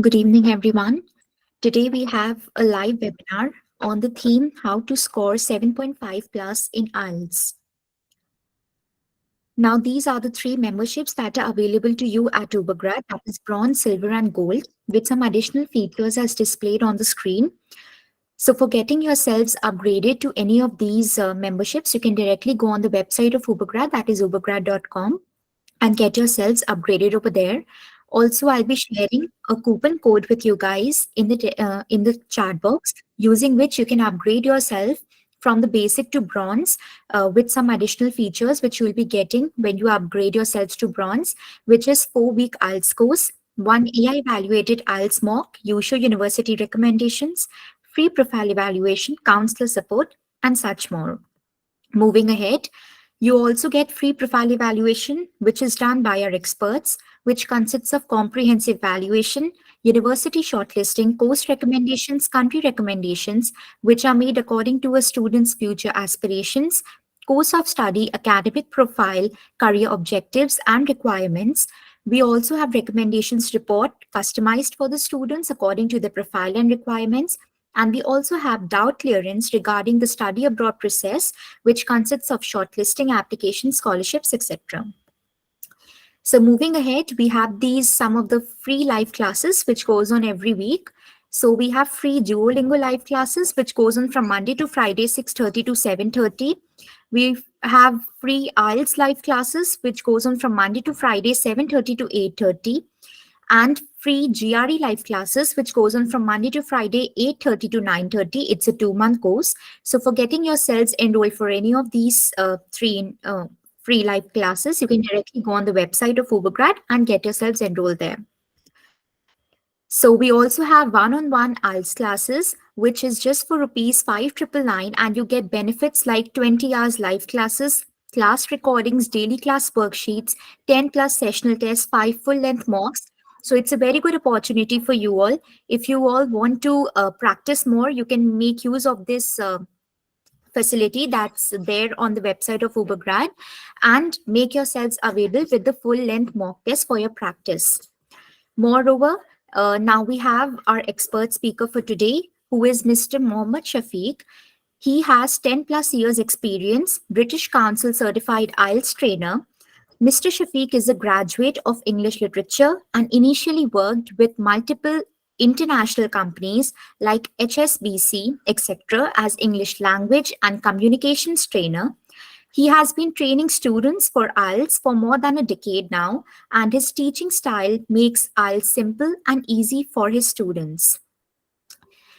Good evening, everyone. Today we have a live webinar on the theme How to Score 7.5 Plus in IELTS. Now, these are the three memberships that are available to you at Ubergrad, that is bronze, silver, and gold, with some additional features as displayed on the screen. So, for getting yourselves upgraded to any of these memberships, you can directly go on the website of Ubergrad, that is ubergrad.com, and get yourselves upgraded over there. Also, I'll be sharing a coupon code with you guys in the chat box, using which you can upgrade yourself from the basic to bronze with some additional features which you will be getting when you upgrade yourselves to bronze, which is 4-week IELTS course, one AI evaluated IELTS mock, usual university recommendations, free profile evaluation, counselor support, and such more. Moving ahead, you also get free profile evaluation, which is done by our experts, which consists of comprehensive evaluation, university shortlisting, course recommendations, country recommendations, which are made according to a student's future aspirations, course of study, academic profile, career objectives, and requirements. We also have recommendations report customized for the students according to the profile and requirements. And we also have doubt clearance regarding the study abroad process, which consists of shortlisting, applications, scholarships, etc. So moving ahead, we have these some of the free live classes which goes on every week. So we have free Duolingo live classes which goes on from Monday to Friday, 6:30 to 7:30. We have free IELTS live classes which goes on from Monday to Friday, 7:30 to 8:30, and free GRE live classes, which goes on from Monday to Friday, 8:30 to 9:30. It's a 2-month course. So for getting yourselves enrolled for any of these three free live classes, you can directly go on the website of Ubergrad and get yourselves enrolled there. So we also have one-on-one IELTS classes, which is just for rupees 5,999, and you get benefits like 20 hours live classes, class recordings, daily class worksheets, 10 plus sessional tests, 5 full-length mocks. So it's a very good opportunity for you all. If you all want to practice more, you can make use of this facility that's there on the website of Ubergrad and make yourselves available with the full-length mock test for your practice. Moreover, now we have our expert speaker for today, who is Mr. Mohammad Shafiq. He has 10 plus years experience, British Council certified IELTS trainer. Mr. Shafiq is a graduate of English literature and initially worked with multiple international companies like HSBC, etc., as English language and communications trainer. He has been training students for IELTS for more than a decade now, and his teaching style makes IELTS simple and easy for his students.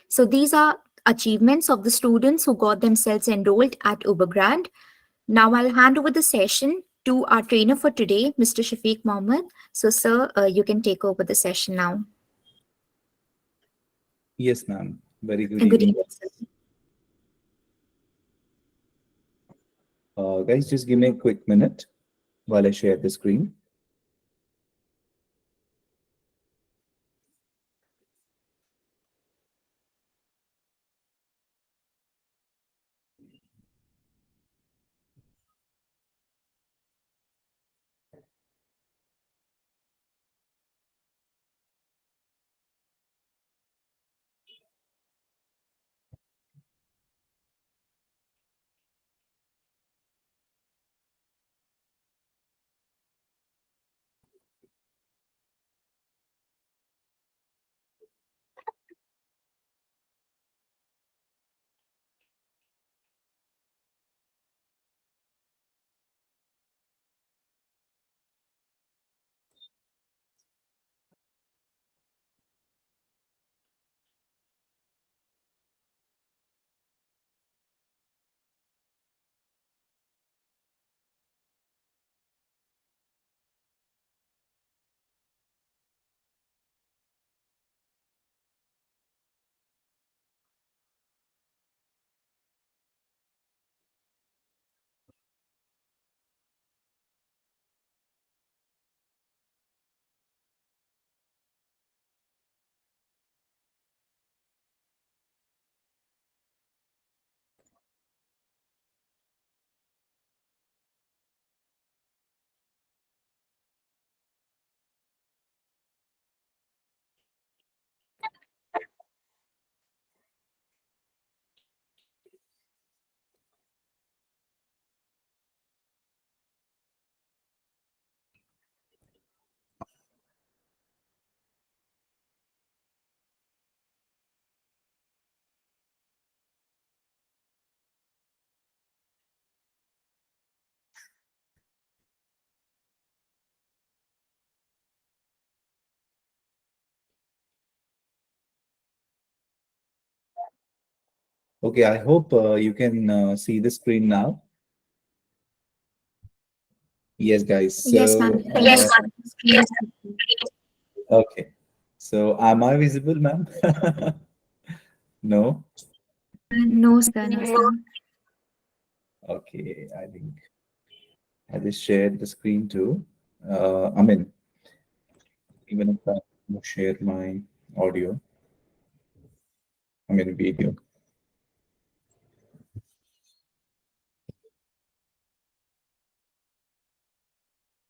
So these are achievements of the students who got themselves enrolled at Ubergrad. Now I'll hand over the session to our trainer for today, Mr. Shafiq Mohammed. So sir, you can take over the session now. Yes, ma'am. Very good Good evening. evening, sir. Guys, just give me a quick minute while I share the screen. Okay, I hope you can see the screen now. Yes, guys. Yes, So, ma'am. Yes, screen is visible. okay. So, am I visible, ma'am? No. No, sir. No, sir. Okay, I think I just shared the screen too. I mean, even if I share my audio, I mean video.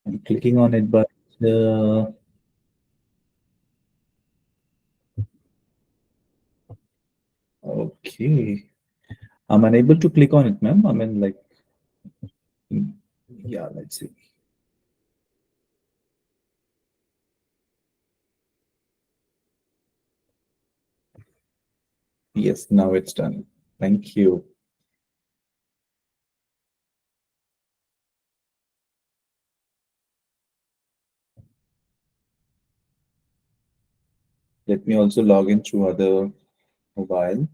I'm clicking on it, but uh, okay, I'm unable to click on it, ma'am. I mean, like, yeah, let's see. Yes, now it's done. Thank you. Let me also log in through other mobile.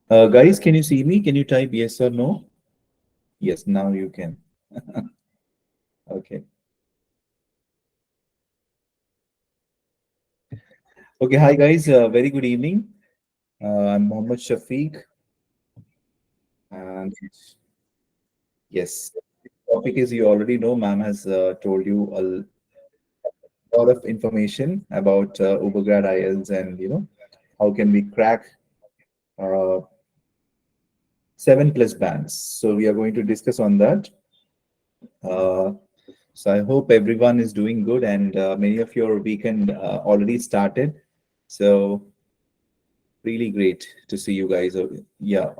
Guys, can you see me? Can you type yes or no? Yes, now you can. Okay. Okay, hi guys. Very good evening. I'm Mohammed Shafiq, and yes, the topic is you already know. Ma'am has told you a lot of information about Ubergrad IELTS and how can we crack uh, 7+ bands. So we are going to discuss on that. Uh, so I hope everyone is doing good and many of your weekend already started. So really great to see you guys. Yeah.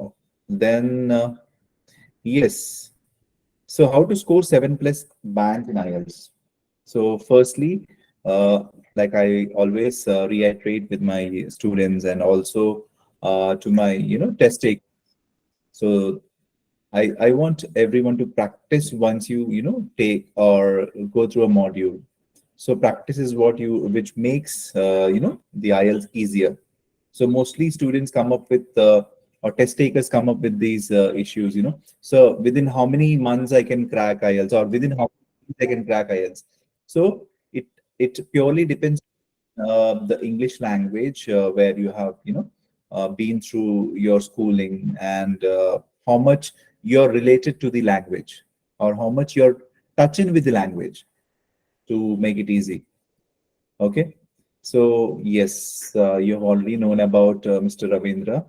Then yes. So how to score 7+ band in IELTS? So firstly, like I always reiterate with my students and also to my test take. So I want everyone to practice once you take or go through a module. So practice is what which makes the IELTS easier. So mostly students come up with or test takers come up with these issues. So within how many months I can crack IELTS, or within how many months I can crack IELTS. So it purely depends the English language where you have been through your schooling and how much you're related to the language or how much you're touching with the language to make it easy. Okay. So yes, you have already known about Mr. Ravindra,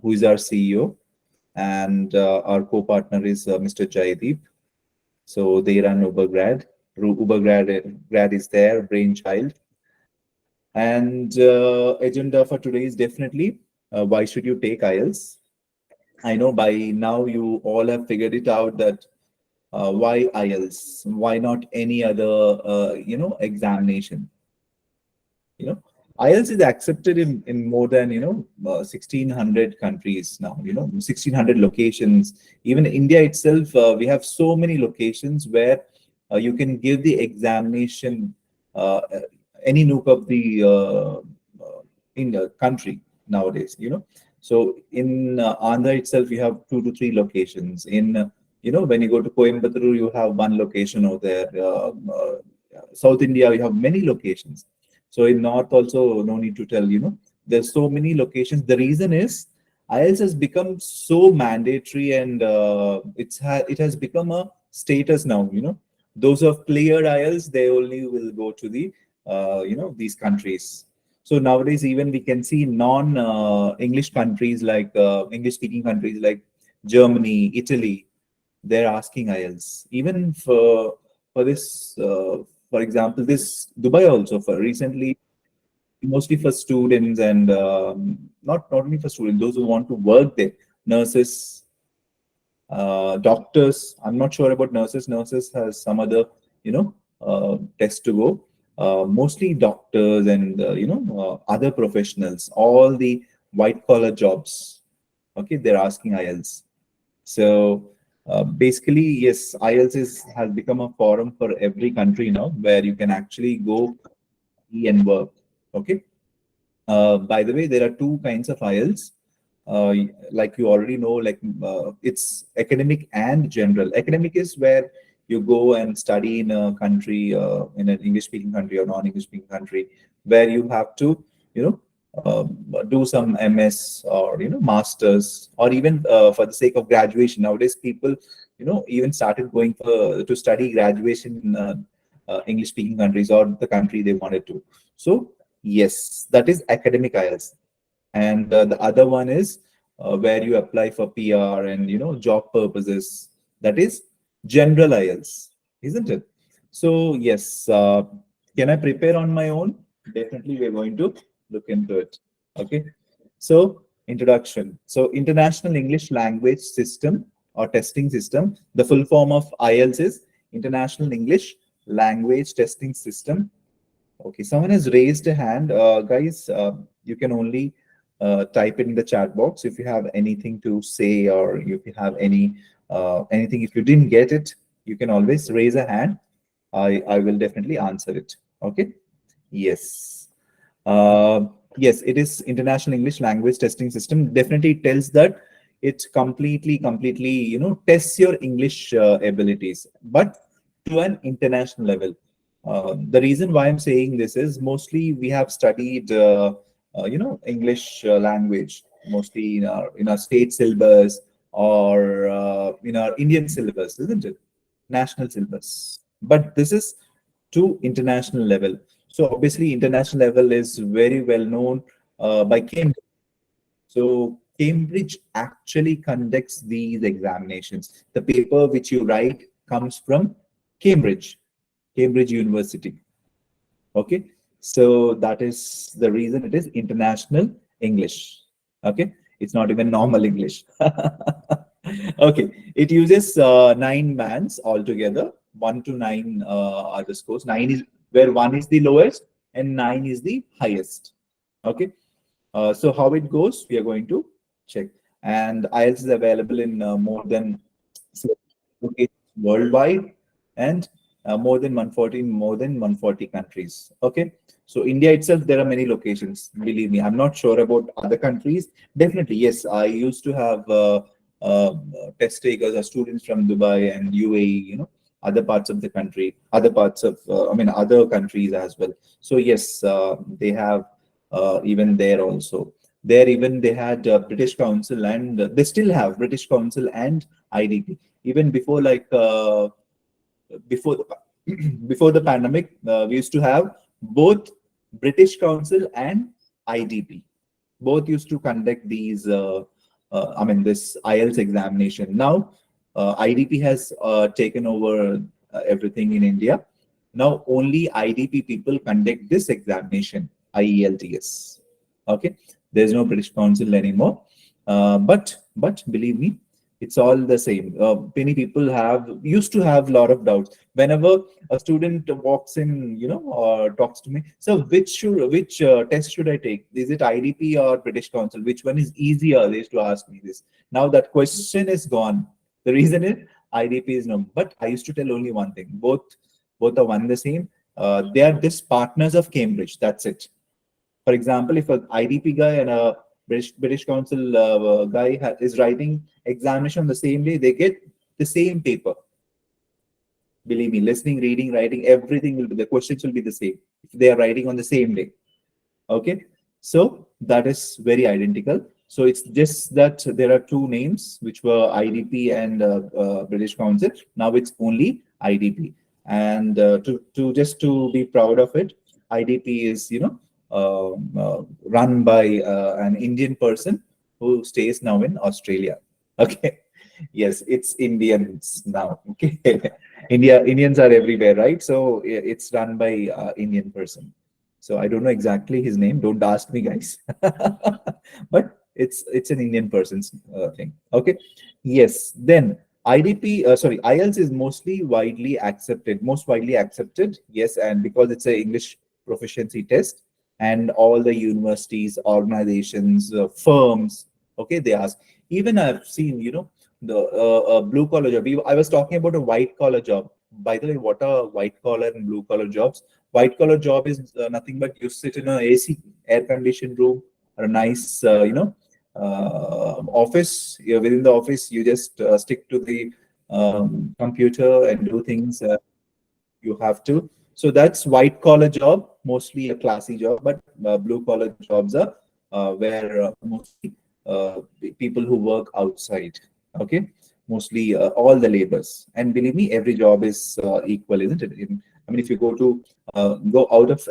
who is our CEO, and our co-partner is Mr. Jaideep. So they run Ubergrad. Grad is their brainchild. And agenda for today is definitely why should you take IELTS? I know by now you all have figured it out that why IELTS? Why not any other examination? IELTS is accepted in more than 1600 countries now. 1600 locations. Even India itself, we have so many locations where you can give the examination any nook of the in the country nowadays. So in Andhra itself, you have 2 to 3 locations. In when you go to Coimbatore, you have one location over there. South India, you have many locations. So in North also, no need to tell, there's so many locations. The reason is IELTS has become so mandatory and it has become a status now, Those who have cleared IELTS, they only will go to the, these countries. So nowadays, even we can see non-English countries like English-speaking countries like Germany, Italy, they're asking IELTS. Even for this, for example, this Dubai also for recently, mostly for students and not only for students, those who want to work there, nurses, doctors. I'm not sure about nurses. Nurses has some other test to go. Mostly doctors and other professionals, all the white collar jobs. Okay, they're asking IELTS. So Basically, yes, IELTS has become a forum for every country now, where you can actually go and work. Okay. By the way, there are two kinds of IELTS. Like you already know, like it's academic and general. Academic is where you go and study in a country, in an English-speaking country or non-English-speaking country, where you have to, you know, do some MS or masters, or even for the sake of graduation. Nowadays, people, even started going for to study graduation in English-speaking countries or the country they wanted to. So yes, that is academic IELTS, and the other one is where you apply for PR and job purposes. That is general IELTS, isn't it? So yes, can I prepare on my own? Definitely, we're going to look into it. Okay. So introduction. So International English Language System or Testing System. The full form of IELTS is International English Language Testing System. Okay, someone has raised a hand. Guys, you can only type it in the chat box if you have anything to say, or if you have anything. If you didn't get it, you can always raise a hand. I will definitely answer it. Okay. Yes. Uh, yes, it is International English Language Testing System. Definitely it tells that it completely, tests your English abilities, but to an international level. The reason why I'm saying this is mostly we have studied, English language mostly in our state syllabus, or in our Indian syllabus, isn't it? National syllabus. But this is to international level. So obviously, international level is very well known by Cambridge. So Cambridge actually conducts these examinations. The paper which you write comes from Cambridge, Cambridge University. Okay, so that is the reason it is international English. Okay, it's not even normal English. Okay, it uses 9 bands altogether. 1 to 9 are the scores. 9 is where 1 is the lowest and 9 is the highest. Okay, so how it goes, we are going to check. And IELTS is available in more than locations worldwide, and more than 140 countries. Okay, so India itself, there are many locations. Believe me, I'm not sure about other countries. Definitely, yes, I used to have uh, test takers or students from Dubai and UAE. Other parts of the country, other parts of other countries as well. So yes, they have even there also. There even they had British Council, and they still have British Council and IDP. Even before, like before the before the pandemic, we used to have both British Council and IDP. Both used to conduct these. This IELTS examination. Now, IDP has taken over everything in India. Now, only IDP people conduct this examination, IELTS. Okay, there's no British Council anymore. But believe me, it's all the same. Many people have used to have a lot of doubts whenever a student walks in, or talks to me. So which test should I take? Is it IDP or British Council? Which one is easier? They used to ask me this. Now that question is gone. The reason is IDP is no. But I used to tell only one thing: both are one the same. They are just partners of Cambridge. That's it. For example, if an IDP guy and a British Council guy is writing examination on the same day, they get the same paper. Believe me, listening, reading, writing, everything will be, the questions will be the same if they are writing on the same day. Okay, so that is very identical. So it's just that there are two names which were IDP and British Council. Now it's only IDP, and to be proud of it, IDP is run by an Indian person who stays now in Australia. Okay, yes, it's Indians now. Okay, Indians are everywhere, right? So it's run by Indian person. So I don't know exactly his name. Don't ask me, guys. But it's an Indian person's thing. Okay. Yes. Then IELTS is most widely accepted. Yes, and because it's a English proficiency test, and all the universities, organizations, firms, okay, they ask. Even I've seen, the blue collar job. I was talking about a white collar job. By the way, what are white collar and blue collar jobs? White collar job is nothing but you sit in a AC, air conditioned room, or a nice, office. Within the office, you just stick to the computer and do things you have to. So that's white collar job, mostly a classy job. But blue collar jobs are where mostly people who work outside. Okay, mostly all the labors. And believe me, every job is equal, isn't it? I mean, if you go out of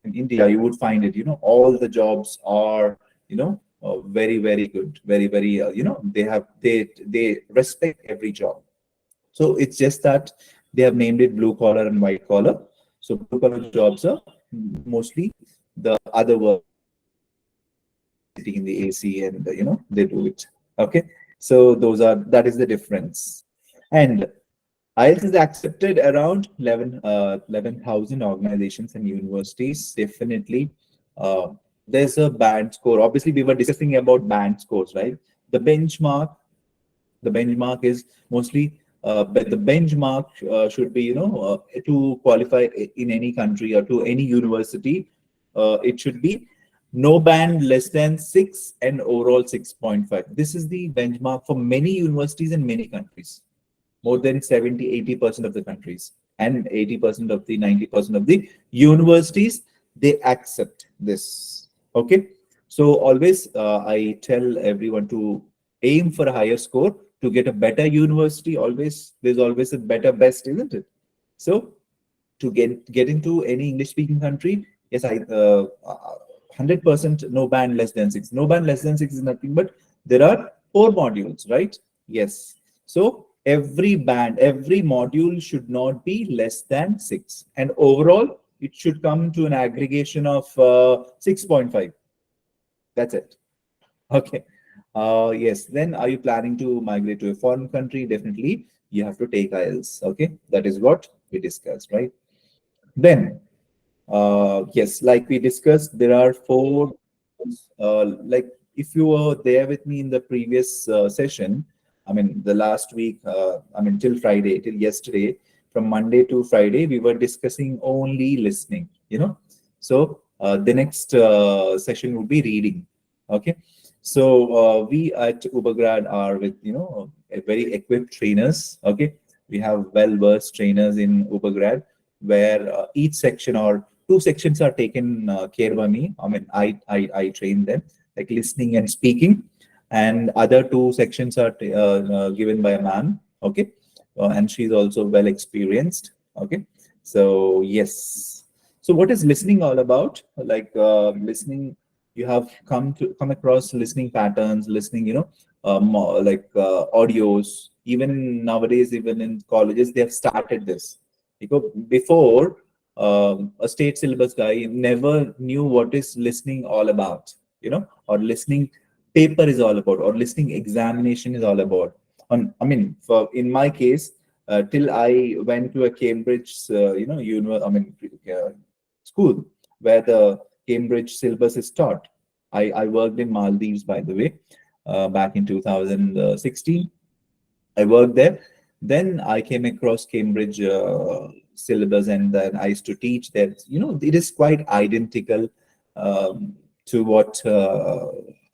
in India, you would find it. All the jobs are very very good, very very. They respect every job. So it's just that they have named it blue collar and white collar. So blue collar jobs are mostly the other work sitting in the AC and they do it. Okay. So that is the difference. And IELTS is accepted around 11,000 organizations and universities. Definitely, uh, there's a band score. Obviously, we were discussing about band scores, right? The benchmark the benchmark is mostly but the benchmark should be to qualify in any country or to any university, it should be no band less than 6 and overall 6.5. This is the benchmark for many universities in many countries, more than 70-80% of the countries, and 80% of the 90% of the universities, they accept this. Okay, so always I tell everyone to aim for a higher score to get a better university. Always there's always a better best, isn't it? So to get into any English speaking country, yes, I 100% no band less than 6. No band less than 6 is nothing but there are 4 modules, right? Yes. So every module should not be less than 6, and overall it should come to an aggregation of 6.5. That's it. Okay. Yes. Then, are you planning to migrate to a foreign country? Definitely, you have to take IELTS. Okay, that is what we discussed, right? Then, yes, like we discussed, there are 4. Like if you were there with me in the previous session, I mean the last week, I mean till Friday, till yesterday, from Monday to Friday, we were discussing only listening. So the next session would be reading. Okay, so we at Ubergrad are with a very equipped trainers. Okay, we have well versed trainers in Ubergrad where each section or 2 sections are taken care by me. I mean, I train them like listening and speaking, and other 2 sections are given by a ma'am. Okay, and she's also well experienced. Okay, so yes. So what is listening all about? Like listening, you have come across listening patterns, listening, audios. Even nowadays, even in colleges, they have started this. Because before, a state syllabus guy never knew what is listening all about, or listening paper is all about, or listening examination is all about. I mean, for in my case, till I went to a Cambridge, school where the Cambridge syllabus is taught. I worked in Maldives, by the way, back in 2016. I worked there. Then I came across Cambridge syllabus, and then I used to teach that. It is quite identical to what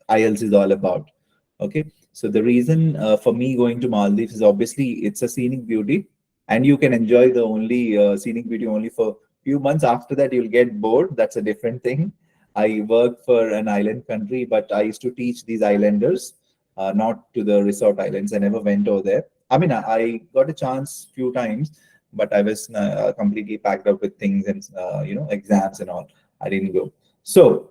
IELTS is all about. Okay, so the reason for me going to Maldives is obviously it's a scenic beauty, and you can enjoy the only scenic beauty only for few months. After that, you'll get bored. That's a different thing. I work for an island country, but I used to teach these islanders, not to the resort islands. I never went over there. I mean, I got a chance few times, but I was completely packed up with things and exams and all. I didn't go. So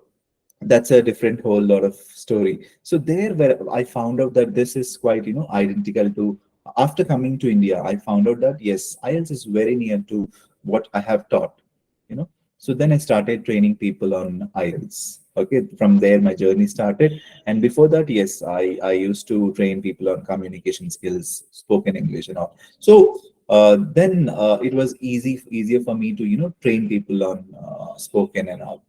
that's a different whole lot of story. So there, where I found out that this is quite identical to. After coming to India, I found out that yes, IELTS is very near to what I have taught. You know, so then I started training people on IELTS. Okay, from there my journey started. And before that, yes, I used to train people on communication skills, spoken English, and all. So then it was easier for me to train people on spoken and all.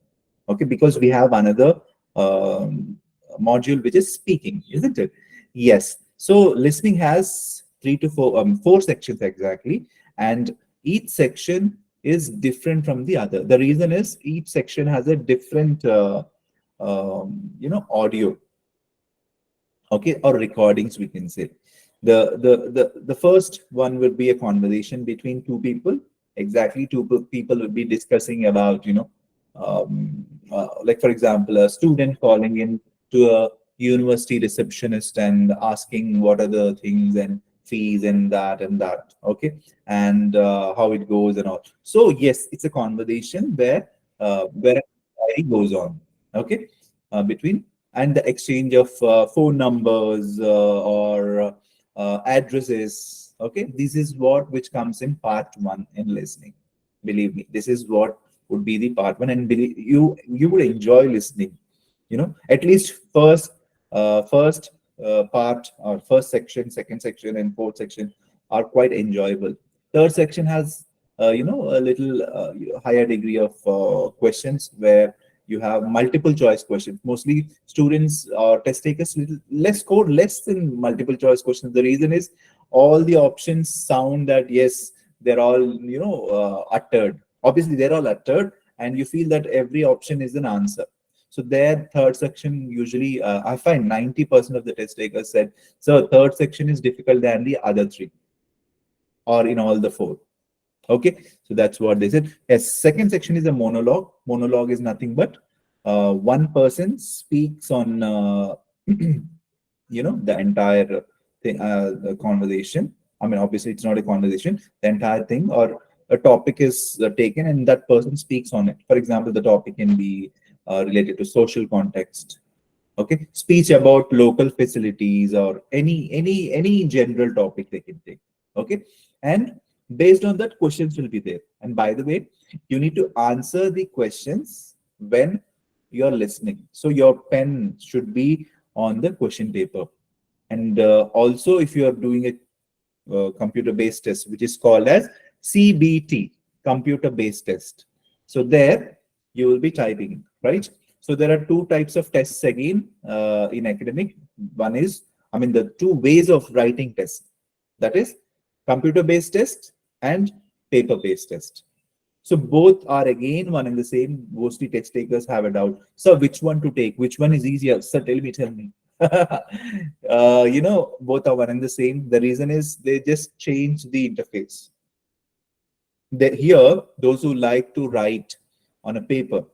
Okay, because we have another module which is speaking, isn't it? Yes. So listening has three to four sections exactly, and each section is different from the other. The reason is each section has a different audio, okay, or recordings, we can say. The first one would be a conversation between two people. Exactly, people would be discussing about, like for example, a student calling in to a university receptionist and asking what are the things and fees and that, okay, and how it goes and all. So yes, it's a conversation where a inquiry goes on, okay, between, and the exchange of phone numbers or addresses. Okay, this is what which comes in part one in listening. Believe me, this is what would be the part one, and you would enjoy listening. At least first part or first section, second section, and fourth section are quite enjoyable. Third section has a little higher degree of questions where you have multiple choice questions. Mostly students or test takers less score less than multiple choice questions. The reason is all the options sound that yes, they're all uttered. Obviously they're all uttered, and you feel that every option is an answer. So their third section usually, I find 90% of the test takers said, so third section is difficult than the other three, or in all the four. Okay, so that's what they said. Yes, second section is a monologue. Monologue is nothing but one person speaks on the entire thing, the conversation. I mean, obviously it's not a conversation. The entire thing or a topic is taken, and that person speaks on it. For example, the topic can be related to social context, okay, speech about local facilities, or any general topic they can take, okay, and based on that, questions will be there. And by the way, you need to answer the questions when you're listening, so your pen should be on the question paper. And also, if you are doing a computer-based test, which is called as CBT, computer-based test. So there you will be typing, right? So there are two types of tests again in academic. One is, I mean, the two ways of writing tests. That is computer-based test and paper-based test. So both are again one and the same. Mostly test takers have a doubt. So which one to take? Which one is easier? Sir, tell me. Both are one and the same. The reason is they just change the interface. Here, those who like to write on a paper,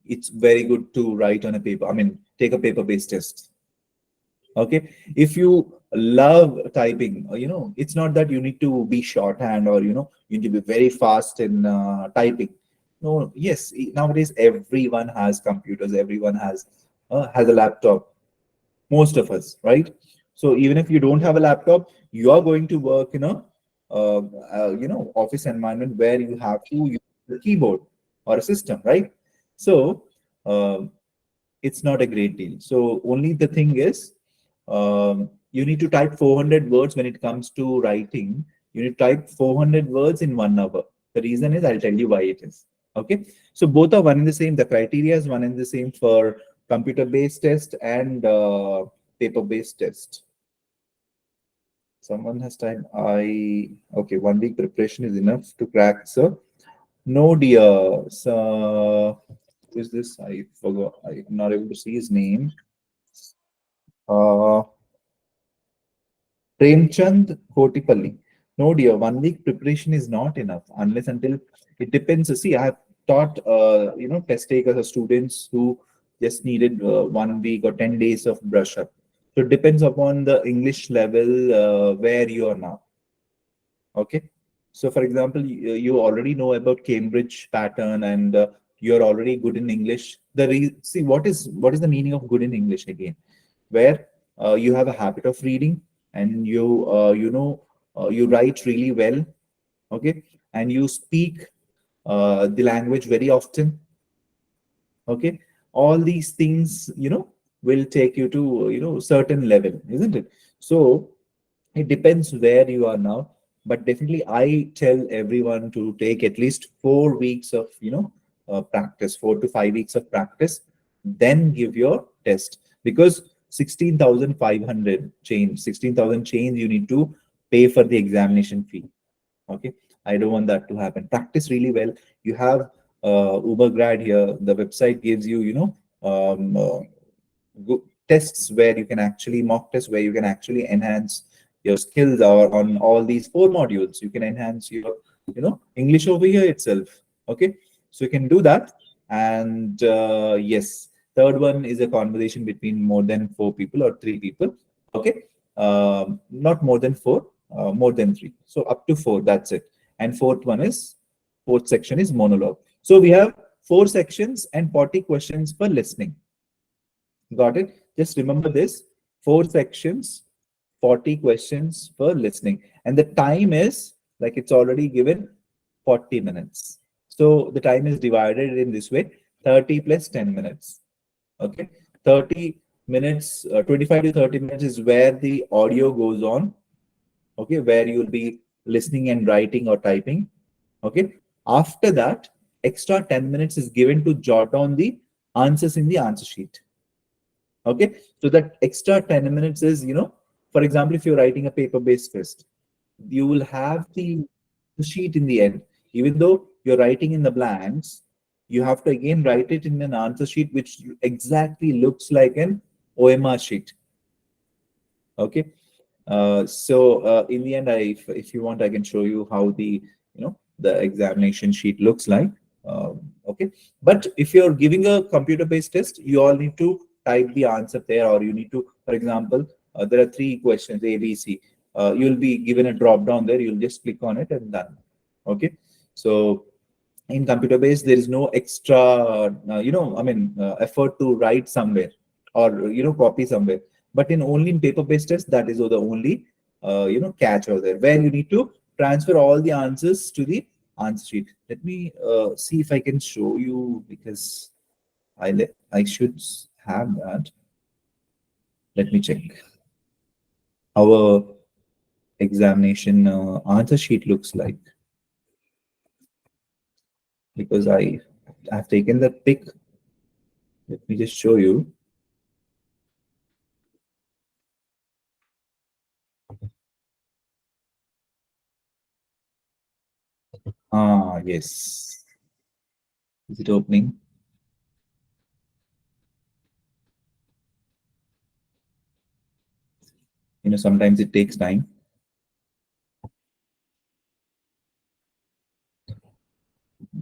it's very good to write on a paper. I mean, take a paper-based test. Okay, if you love typing, it's not that you need to be shorthand, or you need to be very fast in typing. No, yes, nowadays everyone has computers, everyone has a laptop, most of us, right? So even if you don't have a laptop, you are going to work in a office environment where you have to use the keyboard or a system, right? So it's not a great deal. So only the thing is, you need to type 400 words when it comes to writing. You need to type 400 words in 1 hour. The reason is, I'll tell you why it is. Okay, so both are one and the same. The criteria is one and the same for computer-based test and paper-based test. Someone has time. Okay, 1 week preparation is enough to crack, sir. No, dear. So, who is this? I forgot. I'm not able to see his name. Uh, Premchand Kotipalli. No, dear, 1 week preparation is not enough unless until it depends. See, I have taught, test takers or students who just needed 1 week or 10 days of brush up. So it depends upon the English level where you are now. Okay. So, for example, you already know about Cambridge pattern, and you're already good in English. See, what is the meaning of good in English again? Where you have a habit of reading, and you write really well, okay, and you speak the language very often, okay. All these things will take you to certain level, isn't it? So it depends where you are now, but definitely I tell everyone to take at least 4 weeks of practice, 4 to 5 weeks of practice, then give your test. Because 16,500 change, 16,000 change you need to pay for the examination fee. Okay, I don't want that to happen. Practice really well. You have Ubergrad here. The website gives you, tests where you can actually mock tests where you can actually enhance your skills, or on all these four modules you can enhance your English over here itself. Okay, so you can do that. And yes, third one is a conversation between more than four people or three people. Okay, not more than four, more than three, so up to four, that's it. And fourth section is monologue. So we have four sections and 40 questions per listening. Got it? Just remember this: four sections, 40 questions per listening. And the time is, like it's already given, 40 minutes. So the time is divided in this way: 30 plus 10 minutes. Okay. 30 minutes, 25 to 30 minutes is where the audio goes on. Okay. Where you'll be listening and writing or typing. Okay. After that, extra 10 minutes is given to jot down the answers in the answer sheet. Okay, so that extra 10 minutes is, for example, if you're writing a paper-based test, you will have the sheet in the end. Even though you're writing in the blanks, you have to again write it in an answer sheet which exactly looks like an OMR sheet. Okay, so in the end, if you want, I can show you how the examination sheet looks like. Okay, but if you're giving a computer-based test, you all need to type the answer there, or you need to, for example, there are three questions A, B, C. You'll be given a drop down there. You'll just click on it and done. Okay, so in computer based there is no extra effort to write somewhere, or copy somewhere. But in only in paper based test, that is the only catch over there, where you need to transfer all the answers to the answer sheet. Let me see if I can show you, because I should have that. Let me check our examination answer sheet looks like, because I've taken the pic. Let me just show you. Ah, yes. Is it opening? Sometimes it takes time.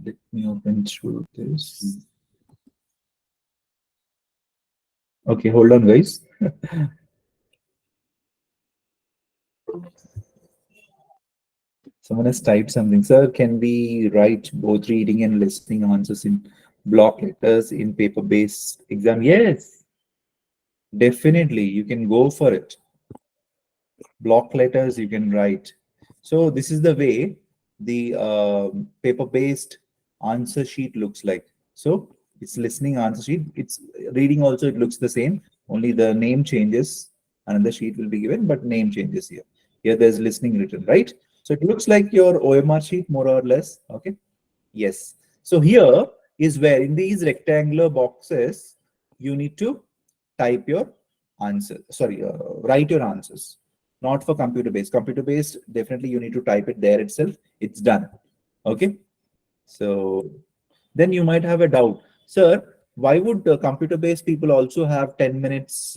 Let me open through this. Okay, hold on, guys. Someone has typed something. Sir, can we write both reading and listening answers in block letters in paper-based exam? Yes, definitely. You can go for it. Block letters you can write. So this is the way the paper-based answer sheet looks like. So it's listening answer sheet. It's reading also, it looks the same. Only the name changes. Another sheet will be given, but name changes here. Here there's listening written, right? So it looks like your OMR sheet more or less. Okay. Yes. So here is where in these rectangular boxes, you need to type your answer. Sorry, write your answers. Not for computer based. Computer based, definitely you need to type it there itself. It's done. Okay. So then you might have a doubt, sir. Why would computer based people also have 10 minutes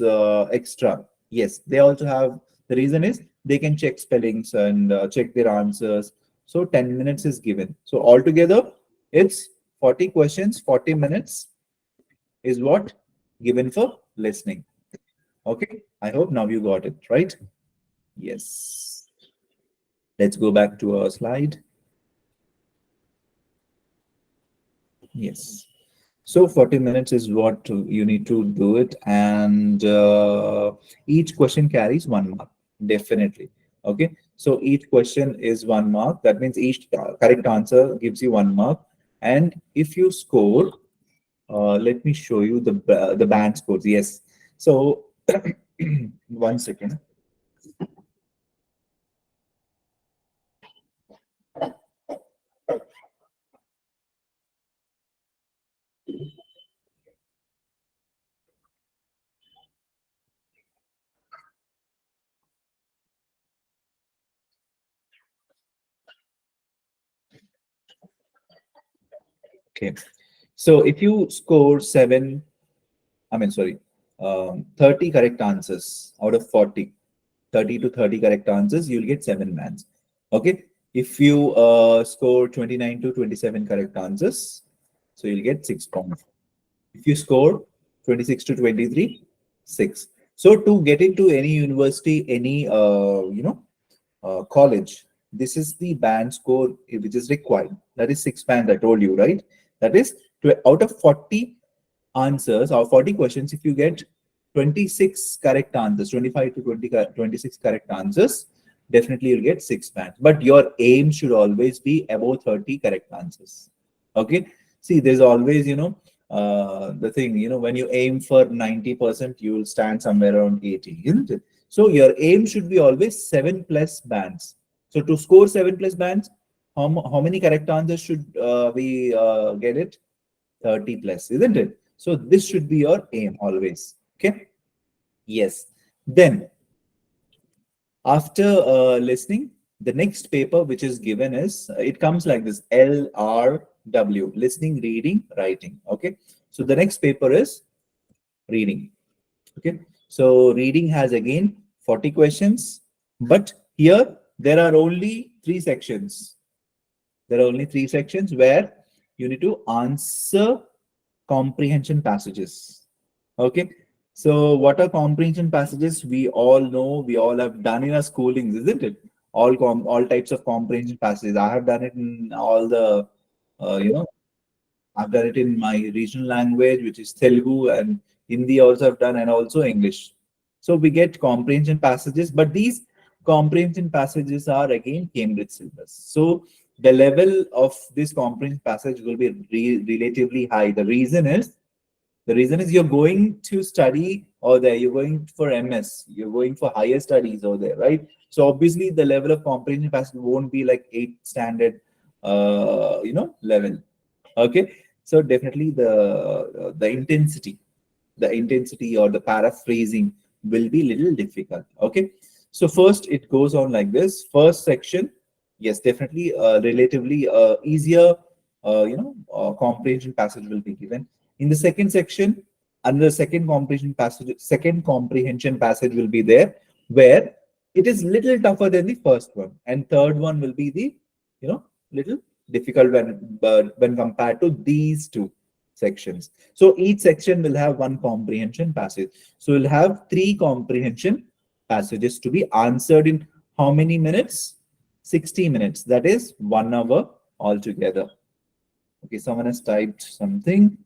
extra? Yes, they also have. The reason is they can check spellings and check their answers. So 10 minutes is given. So altogether, it's 40 questions, 40 minutes is what given for listening. Okay, I hope now you got it, right? Yes. Let's go back to our slide. Yes. So 40 minutes is what you need to do it, and each question carries 1 mark, definitely. Okay, so each question is 1 mark. That means each correct answer gives you 1 mark. And if you score, let me show you the band scores. Yes. So 1 second. Okay. So if you score 30 correct answers out of 40, 30 to 30 correct answers, you'll get 7 bands. Okay. If you score 29 to 27 correct answers, so you'll get 6 points. If you score 26 to 23, 6. So to get into any university, any college, this is the band score which is required. That is 6 bands. I told you, right? That is out of 40 answers or 40 questions, if you get 26 correct answers, 25 to 26 correct answers, definitely you'll get 6 bands. But your aim should always be above 30 correct answers. Okay. See, there's always, the thing, when you aim for 90%, you will stand somewhere around 80, isn't it? So your aim should be always 7+ bands. So to score 7+ bands, how many correct answers should we get it? 30 plus, isn't it? So this should be your aim always. Okay. Yes. Then after listening, the next paper which is given is, it comes like this: LRW, listening, reading, writing. Okay. So the next paper is reading. Okay. So reading has again 40 questions, but here there are only 3 sections. There are only 3 sections where you need to answer comprehension passages. Okay. So what are comprehension passages? We all know, we all have done in our schoolings, isn't it? All types of comprehension passages. I have done it in all the, uh, you know, I've done it in my regional language, which is Telugu, and Hindi also I've done, and also English. So we get comprehension passages, but these comprehension passages are again Cambridge syllabus. So the level of this comprehension passage will be relatively high. The reason is you're going to study over there, you're going for MS, you're going for higher studies over there, right? So obviously the level of comprehension passage won't be like 8 standard, level. Okay. So definitely the intensity or the paraphrasing will be little difficult. Okay. So first it goes on like this. First section, yes, definitely relatively easier comprehension passage will be given. In the second section, another second comprehension passage will be there, where it is little tougher than the first one, and third one will be the little difficult when compared to these 2 sections. So each section will have one comprehension passage. So we'll have 3 comprehension passages to be answered in how many minutes? 60 minutes. That is 1 hour altogether. Okay, someone has typed something.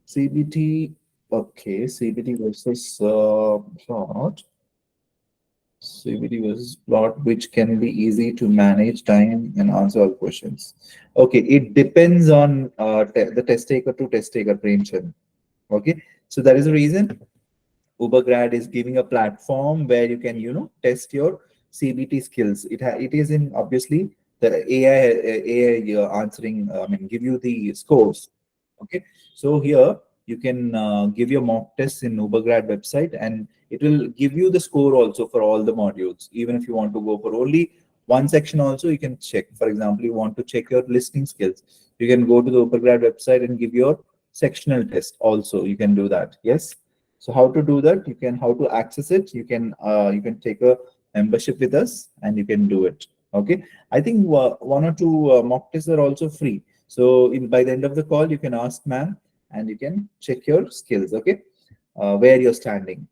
CBT. Okay, CBT versus plot. CBT versus plot, which can be easy to manage time and answer all questions. Okay, it depends on the test taker to test taker, Premchand. Okay, so that is the reason Ubergrad is giving a platform where you can, test your CBT skills. It is in, obviously, the AI answering. I mean, give you the scores. Okay, so here you can give your mock tests in Ubergrad website, and it will give you the score also for all the modules. Even if you want to go for only one section, also you can check. For example, you want to check your listening skills, you can go to the Ubergrad website and give your sectional test. Also, you can do that. Yes. So how to do that? How to access it? You can take a membership with us and you can do it. Okay. I think 1 or 2 mock tests are also free. So by the end of the call, you can ask ma'am and you can check your skills. Okay. Where you're standing.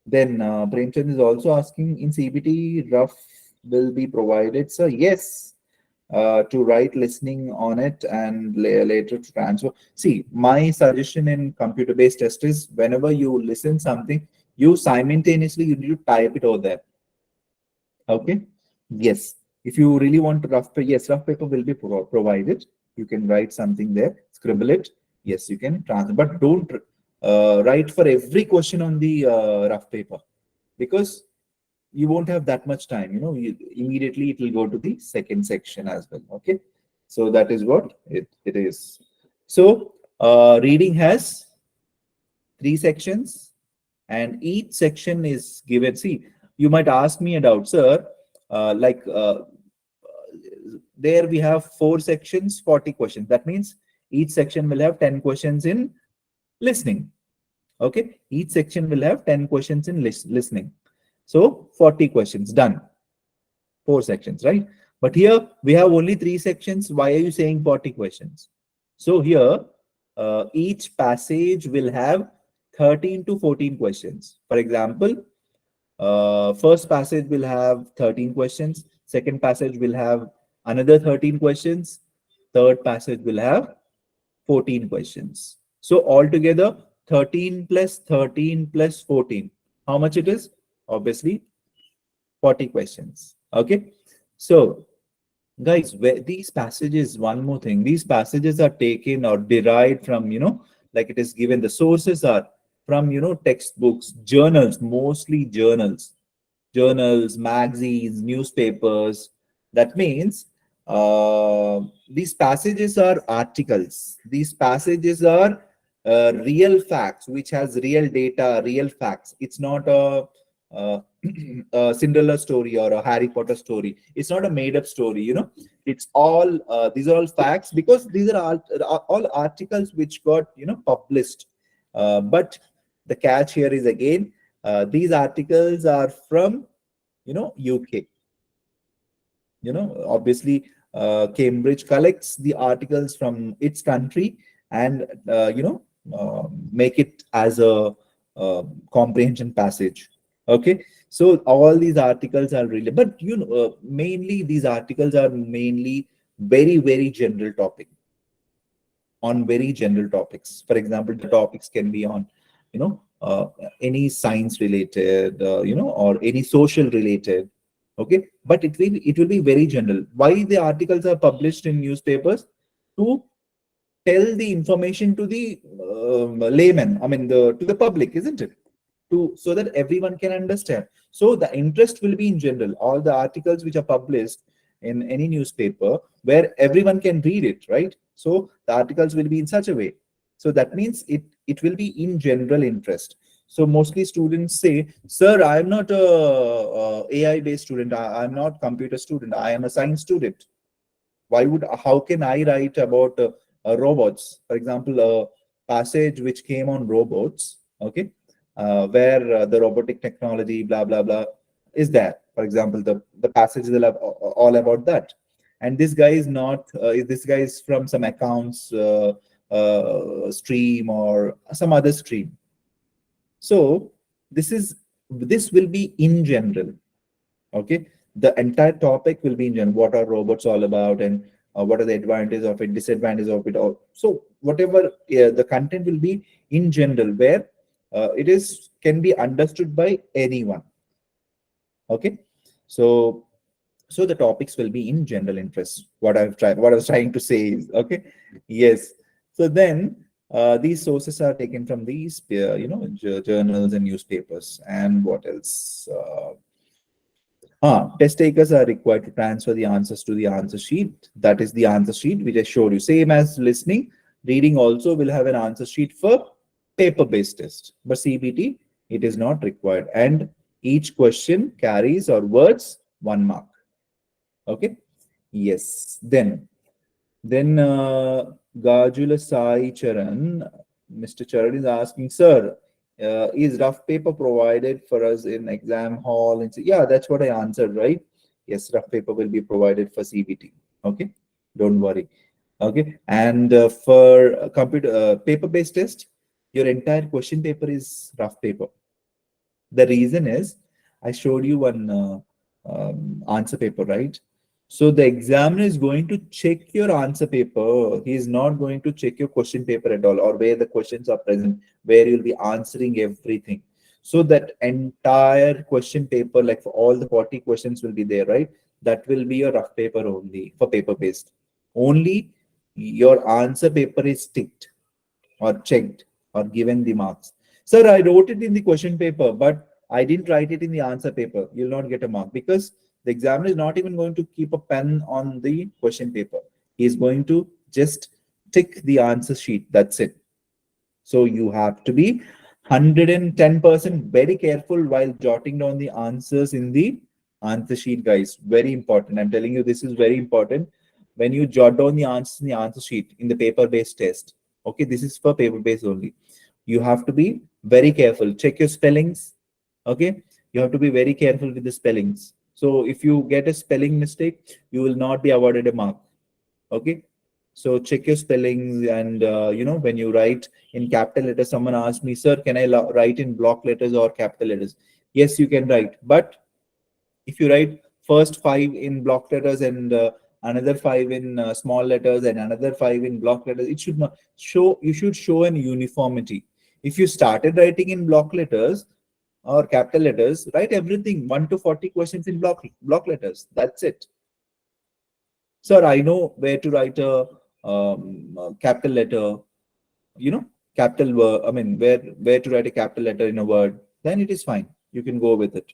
Then Premchand is also asking, in CBT, rough will be provided. So yes, to write listening on it and later to transfer. See, my suggestion in computer-based test is, whenever you listen something, you simultaneously you need to type it over there. Okay. Yes. If you really want to rough paper, yes, rough paper will be provided. You can write something there, scribble it. Yes, you can transfer, but don't write for every question on the rough paper, because you won't have that much time. Immediately it will go to the second section as well. Okay. So that is what it is. So reading has 3 sections, and each section is given. See, you might ask me a doubt, sir, like there we have 4 sections, 40 questions. That means each section will have 10 questions in listening. Okay, each section will have 10 questions in listening. So 40 questions done. 4 sections, right? But here we have only 3 sections. Why are you saying 40 questions? So here, each passage will have 13 to 14 questions. For example, first passage will have 13 questions. Second passage will have another 13 questions. Third passage will have 14 questions. So altogether, 13 plus 13 plus 14. How much it is? Obviously, 40 questions. Okay. So guys, where these passages, one more thing, these passages are taken or derived from, like it is given, the sources are from, textbooks, journals, mostly journals, magazines, newspapers. That means these passages are articles. These passages are real facts, which has real data, real facts. It's not uh, a Cinderella story or a Harry Potter story. It's not a made-up story. It's all these are all facts, because these are all articles which got published. But the catch here is, again, these articles are from UK. Obviously, Cambridge collects the articles from its country and make it as a comprehension passage. Okay, so all these articles are really, but mainly these articles are mainly very, very general topic, on very general topics. For example, the topics can be on any science related, or any social related. Okay, but it will be very general. Why the articles are published in newspapers? To tell the information to the layman, I mean, to the public, isn't it? To So that everyone can understand. So the interest will be in general. All the articles which are published in any newspaper, where everyone can read it, right? So the articles will be in such a way. So that means it will be in general interest. So mostly students say, "Sir, I am not a AI based student. I'm not computer student. I am a science student. How can I write about robots?" For example, a passage which came on robots, okay, where the robotic technology, blah blah blah, is there. For example, the passage is all about that. And this guy is not. This guy is from some accounts stream or some other stream. So this will be in general. Okay, the entire topic will be in general. What are robots all about, and what are the advantages of it, disadvantages of it all. So whatever, the content will be in general, where it is can be understood by anyone. Okay, so the topics will be in general interest. What I was trying to say is, okay, yes. So then these sources are taken from these journals and newspapers. And what else? Test takers are required to transfer the answers to the answer sheet. That is the answer sheet which I showed you. Same as listening, reading also will have an answer sheet for paper-based test. But CBT, it is not required. And each question carries, or words, 1 mark. Okay. Yes. Then Gajula Sai Charan, Mr. Charan is asking, "Sir, is rough paper provided for us in exam hall?" And yeah, that's what I answered, right? Yes, rough paper will be provided for CBT. Okay, don't worry. Okay, and for computer paper-based test, your entire question paper is rough paper. The reason is, I showed you one answer paper, right? So the examiner is going to check your answer paper. He is not going to check your question paper at all, or where the questions are present, where you'll be answering everything. So that entire question paper, like for all the 40 questions will be there, right? That will be your rough paper only for paper based. Only your answer paper is ticked or checked or given the marks. "Sir, I wrote it in the question paper, but I didn't write it in the answer paper." You'll not get a mark, because the examiner is not even going to keep a pen on the question paper. He is going to just tick the answer sheet. That's it. So you have to be 110% very careful while jotting down the answers in the Answer sheet, guys, very important. I'm telling you, this is very important. When you jot down the answers in the answer sheet in the paper-based test, okay, this is for paper-based only. You have to be very careful. Check your spellings. Okay, you have to be very careful with the spellings. So if you get a spelling mistake, you will not be awarded a mark. Okay, so check your spellings, and when you write in capital letters, someone asked me, sir, can I write in block letters or capital letters? Yes, you can write, but if you write first five in block letters and another five in small letters and another five in block letters, it should not show. You should show an uniformity. If you started writing in block letters or capital letters, write everything 1 to 40 questions in block letters. That's it. Sir, I know where to write a capital letter, you know, capital word. I mean, where to write a capital letter in a word. Then it is fine. You can go with it.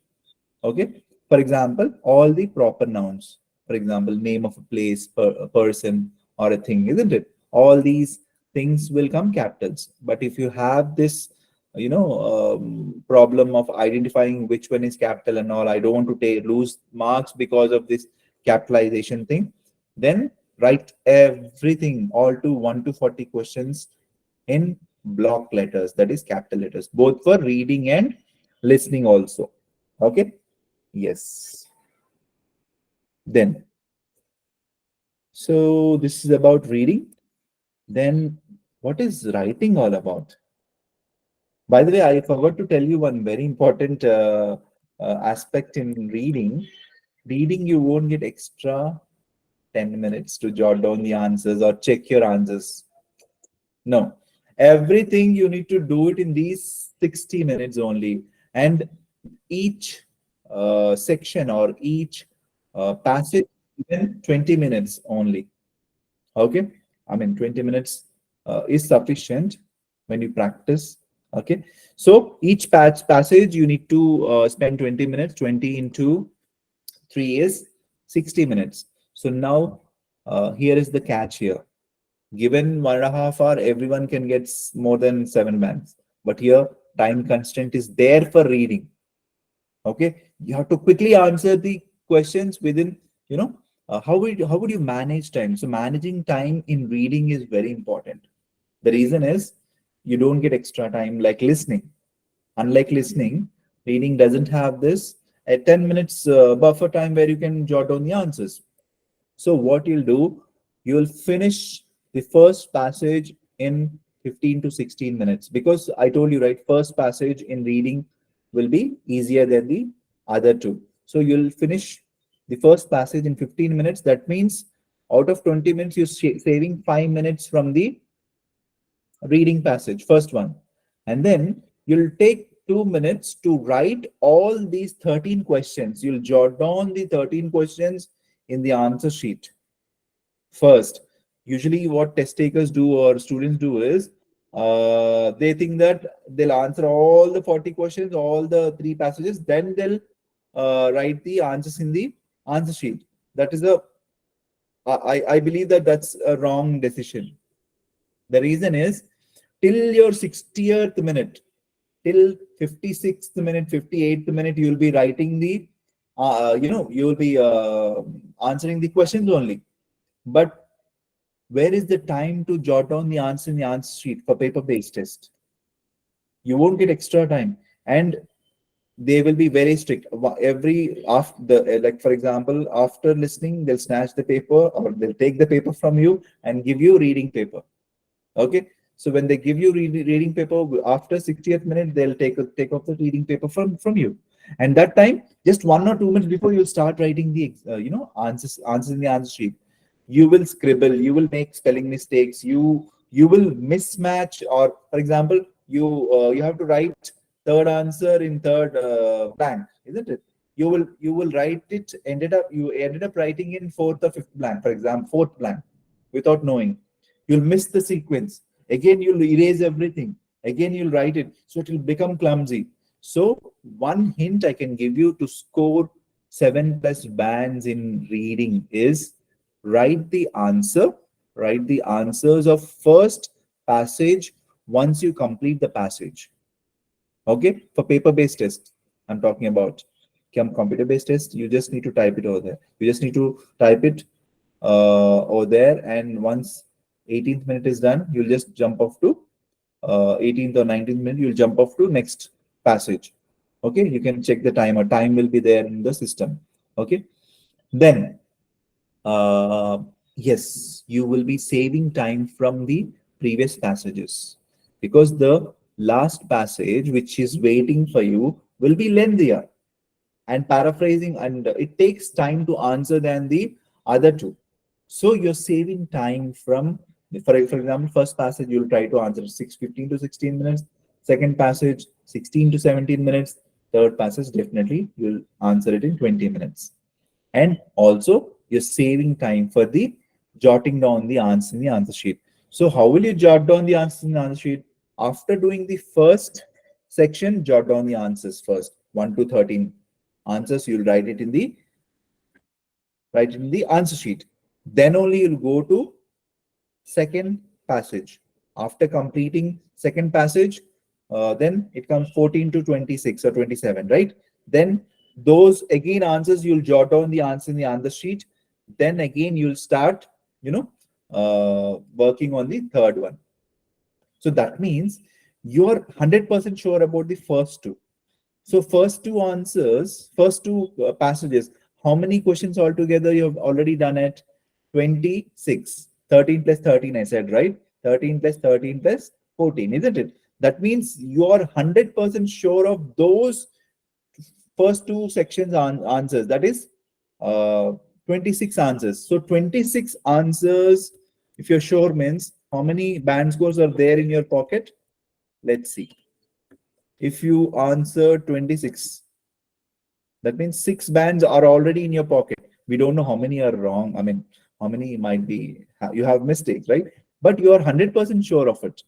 Okay. For example, all the proper nouns. For example, name of a place, a person, or a thing, isn't it? All these things will come capitals. But if you have this, problem of identifying which one is capital and all, I don't want to lose marks because of this capitalization thing. Then write everything, all to 1 to 40 questions in block letters, that is capital letters, both for reading and listening also. Okay. Yes. Then, so this is about reading. Then, what is writing all about? By the way, I forgot to tell you one very important aspect in reading. Reading, you won't get extra 10 minutes to jot down the answers or check your answers. No, everything you need to do it in these 60 minutes only. And each section or each passage, even 20 minutes only. Okay. I mean, 20 minutes is sufficient when you practice. Okay. So each passage, you need to spend 20 minutes. 20 into 3 is 60 minutes. So now here is the catch here. Given 1.5 hours, everyone can get more than 7 bands. But here, time constraint is there for reading. Okay, you have to quickly answer the questions within, how would you manage time? So managing time in reading is very important. The reason is you don't get extra time like listening. Unlike listening, reading doesn't have this a 10 minutes buffer time where you can jot down the answers. So what you'll do, you'll finish the first passage in 15 to 16 minutes, because I told you, right, first passage in reading will be easier than the other two. So you'll finish the first passage in 15 minutes. That means out of 20 minutes, you're saving 5 minutes from the reading passage, first one. And then you'll take 2 minutes to write all these 13 questions. You'll jot down the 13 questions in the answer sheet first. Usually what test takers do or students do is they think that they'll answer all the 40 questions, all the 3 passages, then they'll write the answers in the answer sheet. That is I believe that that's a wrong decision. The reason is, till your 60th minute, till 56th minute, 58th minute, you will be writing the, you will be answering the questions only. But where is the time to jot down the answer in the answer sheet for paper-based test? You won't get extra time, and they will be very strict. Every after the like, for example, after listening, they'll snatch the paper or they'll take the paper from you and give you reading paper. Okay, so when they give you reading paper after 60th minute, they'll take off the reading paper from you, and that time, just 1 or 2 minutes before you start writing the answers in the answer sheet, you will scribble, you will make spelling mistakes, you will mismatch, or for example, you have to write third answer in third blank, isn't it? You will write it, you ended up writing in fourth or fifth blank, for example, fourth blank, without knowing. You'll miss the sequence. Again, you'll erase everything. Again, you'll write it. So it will become clumsy. So one hint I can give you to score 7+ bands in reading is write the answer, write the answers of first passage once you complete the passage. Okay, for paper-based test, I'm talking about. computer based test, you just need to type it over there. You just need to type it over there, and once 18th minute is done, you'll just jump off to 18th or 19th minute, you'll jump off to next passage. Okay, you can check the timer. Time will be there in the system. Okay, then uh, yes, you will be saving time from the previous passages, because the last passage which is waiting for you will be lengthier and paraphrasing, and it takes time to answer than the other two. So you're saving time from, for example, first passage you'll try to answer 6:15 to 16 minutes, second passage 16 to 17 minutes, third passage definitely you'll answer it in 20 minutes. And also you're saving time for the jotting down the answer in the answer sheet. So how will you jot down the answers in the answer sheet? After doing the first section, jot down the answers first, 1 to 13 answers. You'll write it in the answer sheet. Then only you'll go to second passage. After completing second passage, then it comes 14 to 26 or 27, right? Then those again answers, you'll jot down the answer in the answer sheet. Then again you'll start, working on the third one. So that means you're 100% sure about the first two. So first two answers, first two passages, how many questions altogether you have already done it? 26. 13 plus 13, I said, right? 13 plus 13 plus 14, isn't it? That means you are 100% sure of those first two sections answers. That is 26 answers. So 26 answers, if you're sure, means how many band scores are there in your pocket? Let's see. If you answer 26, that means 6 bands are already in your pocket. We don't know how many are wrong. I mean, how many might be, you have mistakes, right? But you are 100% sure of it.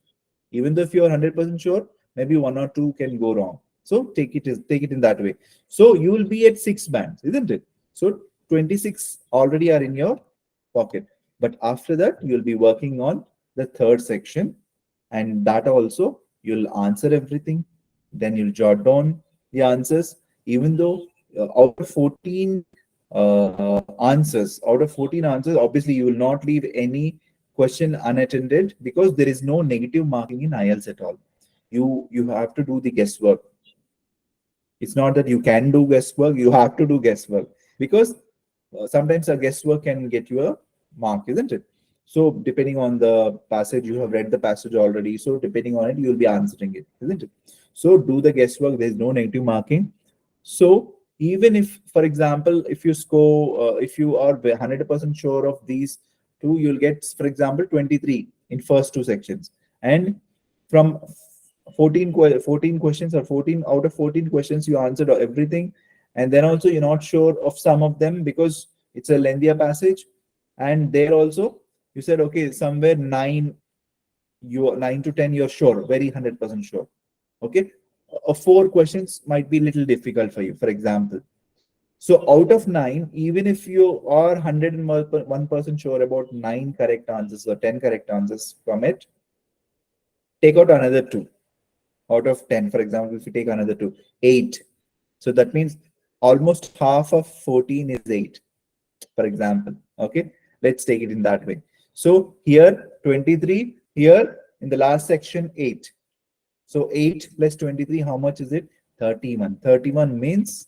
Even though if you are 100% sure, maybe 1 or 2 can go wrong. So take it in that way. So you will be at 6 bands, isn't it? So 26 already are in your pocket. But after that, you'll be working on the third section, and that also you'll answer everything. Then you'll jot down the answers. Even though out of 14 answers, obviously you will not leave any question unattended, because there is no negative marking in IELTS at all. You have to do the guesswork. It's not that you can do guesswork, you have to do guesswork, because sometimes a guesswork can get you a mark, isn't it? So depending on the passage, you have read the passage already, so depending on it, you'll be answering it, isn't it? So do the guesswork. There's no negative marking. So even if, for example, if you score, if you are 100% sure of these two, you'll get, for example, 23 in first two sections. And from 14 questions, or 14 out of 14 questions, you answered everything. And then also you're not sure of some of them because it's a lengthier passage. And there also you said, okay, somewhere 9, 9 to 10, you're sure, very 100% sure. Okay, 4 questions might be a little difficult for you, for example. So out of 9, even if you are 101% sure about 9 correct answers or 10 correct answers from it, take out another 2 out of 10. For example, if you take another 2, 8. So that means almost half of 14 is 8, for example. Okay, let's take it in that way. So here 23, here in the last section 8. So 8 plus 23, how much is it? 31. 31 means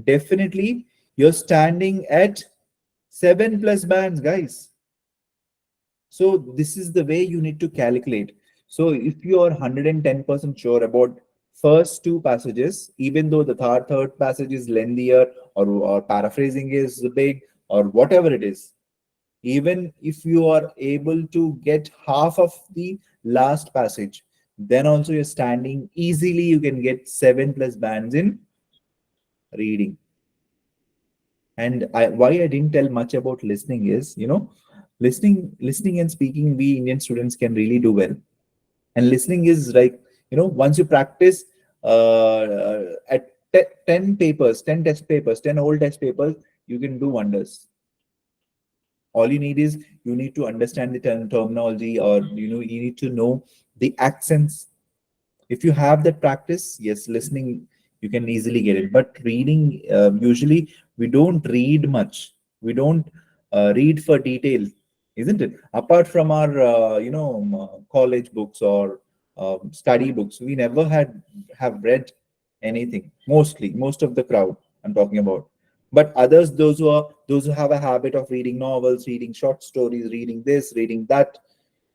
definitely you're standing at 7 plus bands, guys. So this is the way you need to calculate. So if you are 110% sure about first 2 passages, even though the third passage is lengthier, or paraphrasing is big, or whatever it is, even if you are able to get half of the last passage, then also you're standing easily, you can get 7 plus bands in reading. And why I didn't tell much about listening is, listening and speaking, we Indian students can really do well. And listening is like, once you practice at 10 papers, 10 test papers, 10 old test papers, you can do wonders. All you need is, you need to understand the terminology, or you need to know the accents. If you have that practice, yes, listening You can easily get it. But reading, usually we don't read much. We don't read for detail, isn't it? Apart from our, college books or study books, we never had have read anything. Mostly, most of the crowd I'm talking about. But others, those who have a habit of reading novels, reading short stories, reading this, reading that.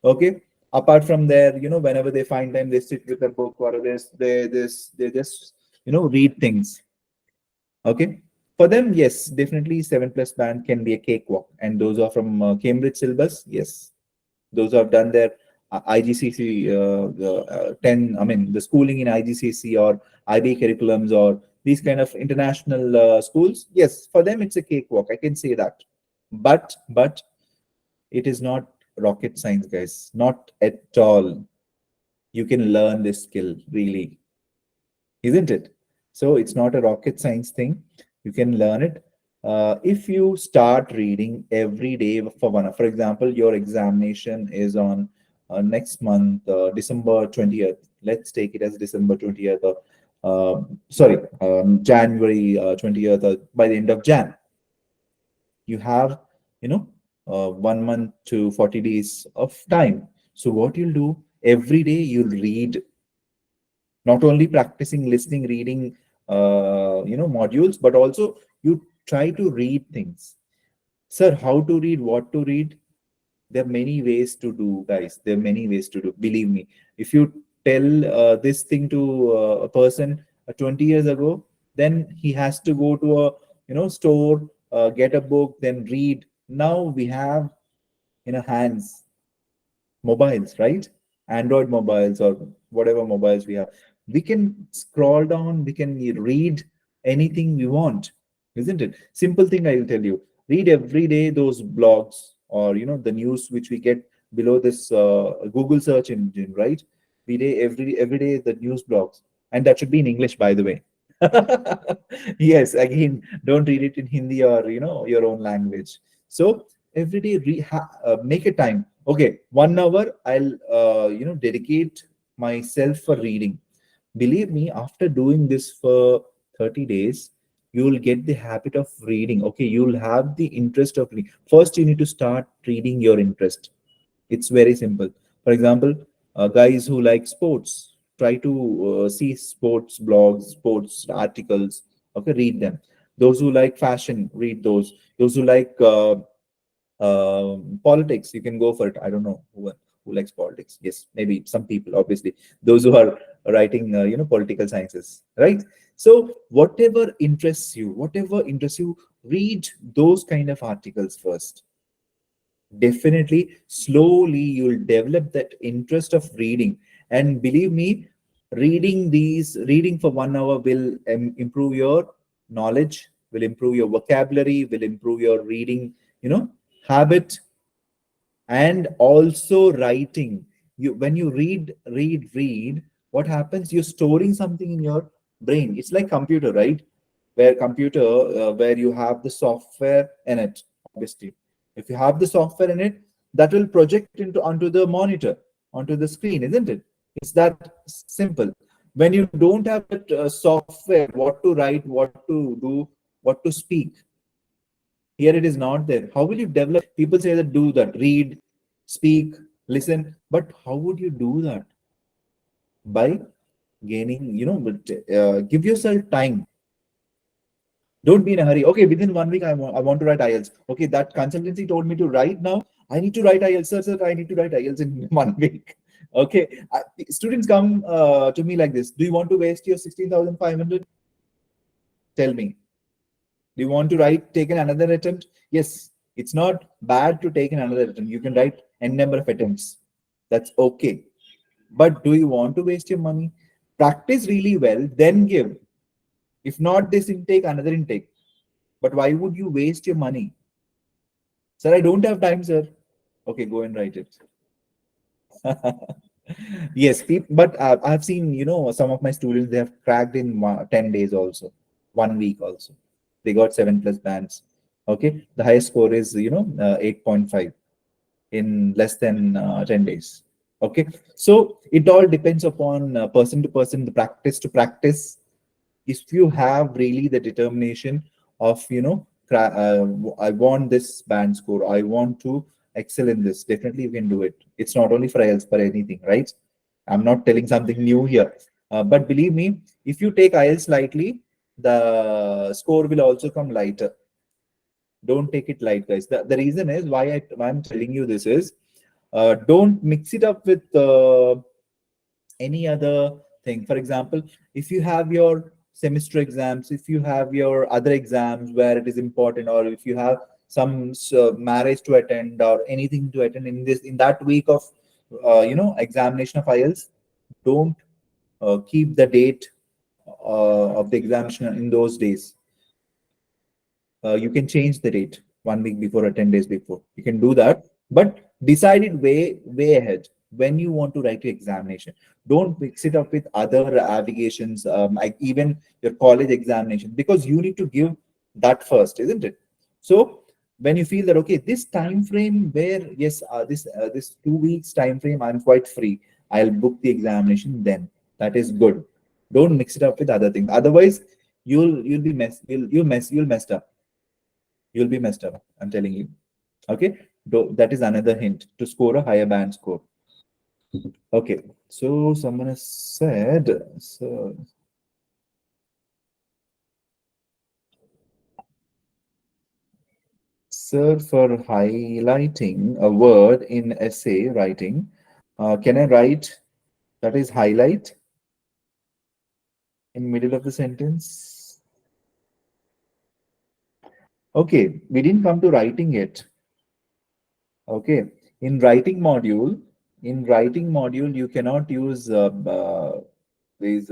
Okay. Apart from there, whenever they find time, they sit with a book or they just read things. Okay. For them, yes, definitely 7+ band can be a cakewalk. And those are from Cambridge syllabus, yes. Those who have done their IGCC 10, I mean, the schooling in IGCC or IB curriculums or these kind of international schools, yes, for them it's a cakewalk. I can say that. But it is not rocket science, guys. Not at all. You can learn this skill, really, isn't it? So it's not a rocket science thing. You can learn it if you start reading every day for one. For example, your examination is on next month, December 20th. Let's take it as December 20th, or sorry, January 20th, or by the end of Jan. You have, 1 month to 40 days of time. So what you'll do every day, you'll read, not only practicing listening, reading, modules, but also you try to read things. Sir, how to read, what to read? There are many ways to do, guys. There are many ways to do, believe me. If you tell this thing to a person 20 years ago, then he has to go to a store, get a book, then read. Now we have in our hands mobiles, right? Android mobiles or whatever mobiles we have. We can scroll down, we can read anything we want, isn't it? Simple thing I will tell you. Read every day those blogs or the news which we get below this Google search engine, right? Every day the news blogs, and that should be in English, by the way. Yes, again, don't read it in Hindi or your own language. So every day make a time. Okay, 1 hour I'll dedicate myself for reading. Believe me, after doing this for 30 days, you will get the habit of reading. Okay, you'll have the interest of reading. First, you need to start reading your interest. It's very simple. For example, guys who like sports, try to see sports blogs, sports articles. Okay, read them. Those who like fashion, read those. Those who like politics, you can go for it. I don't know who likes politics. Yes, maybe some people, obviously, those who are writing political sciences, right? So whatever interests you, read those kind of articles first. Definitely, slowly you'll develop that interest of reading. And believe me, reading for 1 hour will improve your knowledge, will improve your vocabulary, will improve your reading habit, and also writing. When you read, what happens? You're storing something in your brain. It's like computer, right? Where you have the software in it. Obviously, if you have the software in it, that will project into onto the monitor, onto the screen, isn't it? It's that simple. When you don't have that software, what to write, what to do, what to speak, here it is not there. How will you develop? People say that do that, read, speak, listen. But how would you do that? By gaining, but give yourself time. Don't be in a hurry. Okay, within 1 week, I want to write IELTS. Okay, that consultancy told me to write now. I need to write IELTS, sir. I need to write IELTS in 1 week. Okay, students come to me like this. Do you want to waste your 16,500? Tell me. Do you want to take another attempt? Yes, it's not bad to take another attempt. You can write n number of attempts. That's okay. But do you want to waste your money? Practice really well, then give. If not this intake, another intake. But why would you waste your money? Sir, I don't have time, sir. Okay, go and write it. Yes, but I've seen, some of my students, they have cracked in 10 days also, 1 week also. They got 7+ bands. Okay, the highest score is, 8.5 in less than 10 days. Okay, so it all depends upon person to person, the practice to practice. if you have really the determination of, I want this band score, I want to excel in this, definitely you can do it. It's not only for IELTS, for anything, right? I'm not telling something new here. But believe me, if you take IELTS lightly, the score will also come lighter. Don't take it light, guys. The reason is why I'm telling you this is, don't mix it up with any other thing. For example, if you have your semester exams, if you have your other exams where it is important, or if you have some marriage to attend or anything to attend in that week of examination of IELTS, don't keep the date of the examination in those days. You can change the date 1 week before or 10 days before. You can do that, but decide it way ahead when you want to write your examination. Don't mix it up with other applications, like even your college examination, because you need to give that first, isn't it? So when you feel that, okay, this time frame where, yes, this 2 weeks time frame, I'm quite free, I'll book the examination then. That is good. Don't mix it up with other things. Otherwise, you'll be mess you'll messed up. You'll be messed up, I'm telling you. Okay, that is another hint to score a higher band score. Okay, so someone has said, so sir, for highlighting a word in essay writing, can I write, that is highlight, in middle of the sentence? Okay, we didn't come to writing it. Okay, in writing module, you cannot use these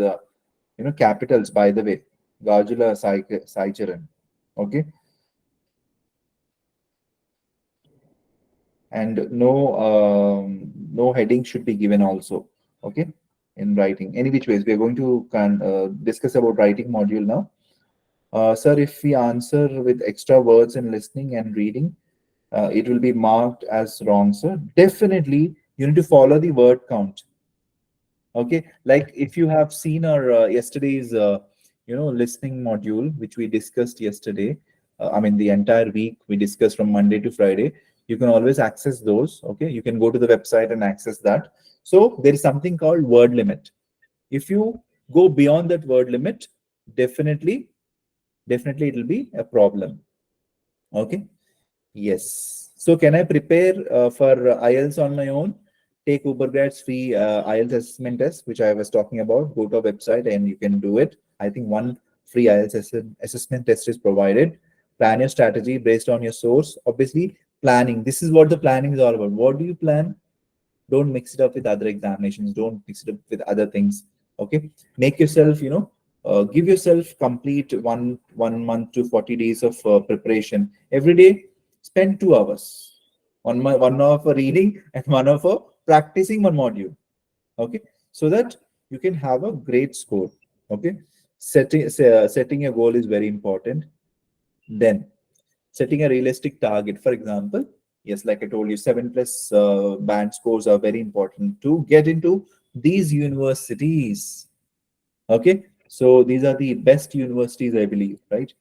capitals, by the way. Gajula Saicharan. Okay, and no heading should be given also. Okay, in writing. Any which ways, we are going to discuss about writing module now. Sir, if we answer with extra words in listening and reading, it will be marked as wrong, sir. Definitely, you need to follow the word count. Okay, like if you have seen our yesterday's listening module which we discussed yesterday, I mean the entire week we discussed from Monday to Friday. You can always access those. Okay, you can go to the website and access that. So there is something called word limit. If you go beyond that word limit, definitely it will be a problem. Okay. Yes. So can I prepare for IELTS on my own? Take Ubergrad's free IELTS assessment test, which I was talking about. Go to our website and you can do it. I think one free IELTS assessment test is provided. Plan your strategy based on your source. Obviously, planning. This is what the planning is all about. What do you plan? Don't mix it up with other examinations. Don't mix it up with other things. Okay. Make yourself, give yourself complete one month to 40 days of preparation every day. Spend 2 hours, 1 hour for reading and 1 hour for practicing one module. Okay, so that you can have a great score. Okay, setting a goal is very important. Then setting a realistic target. For example, yes, like I told you, 7+ band scores are very important to get into these universities. Okay, so these are the best universities, I believe, right?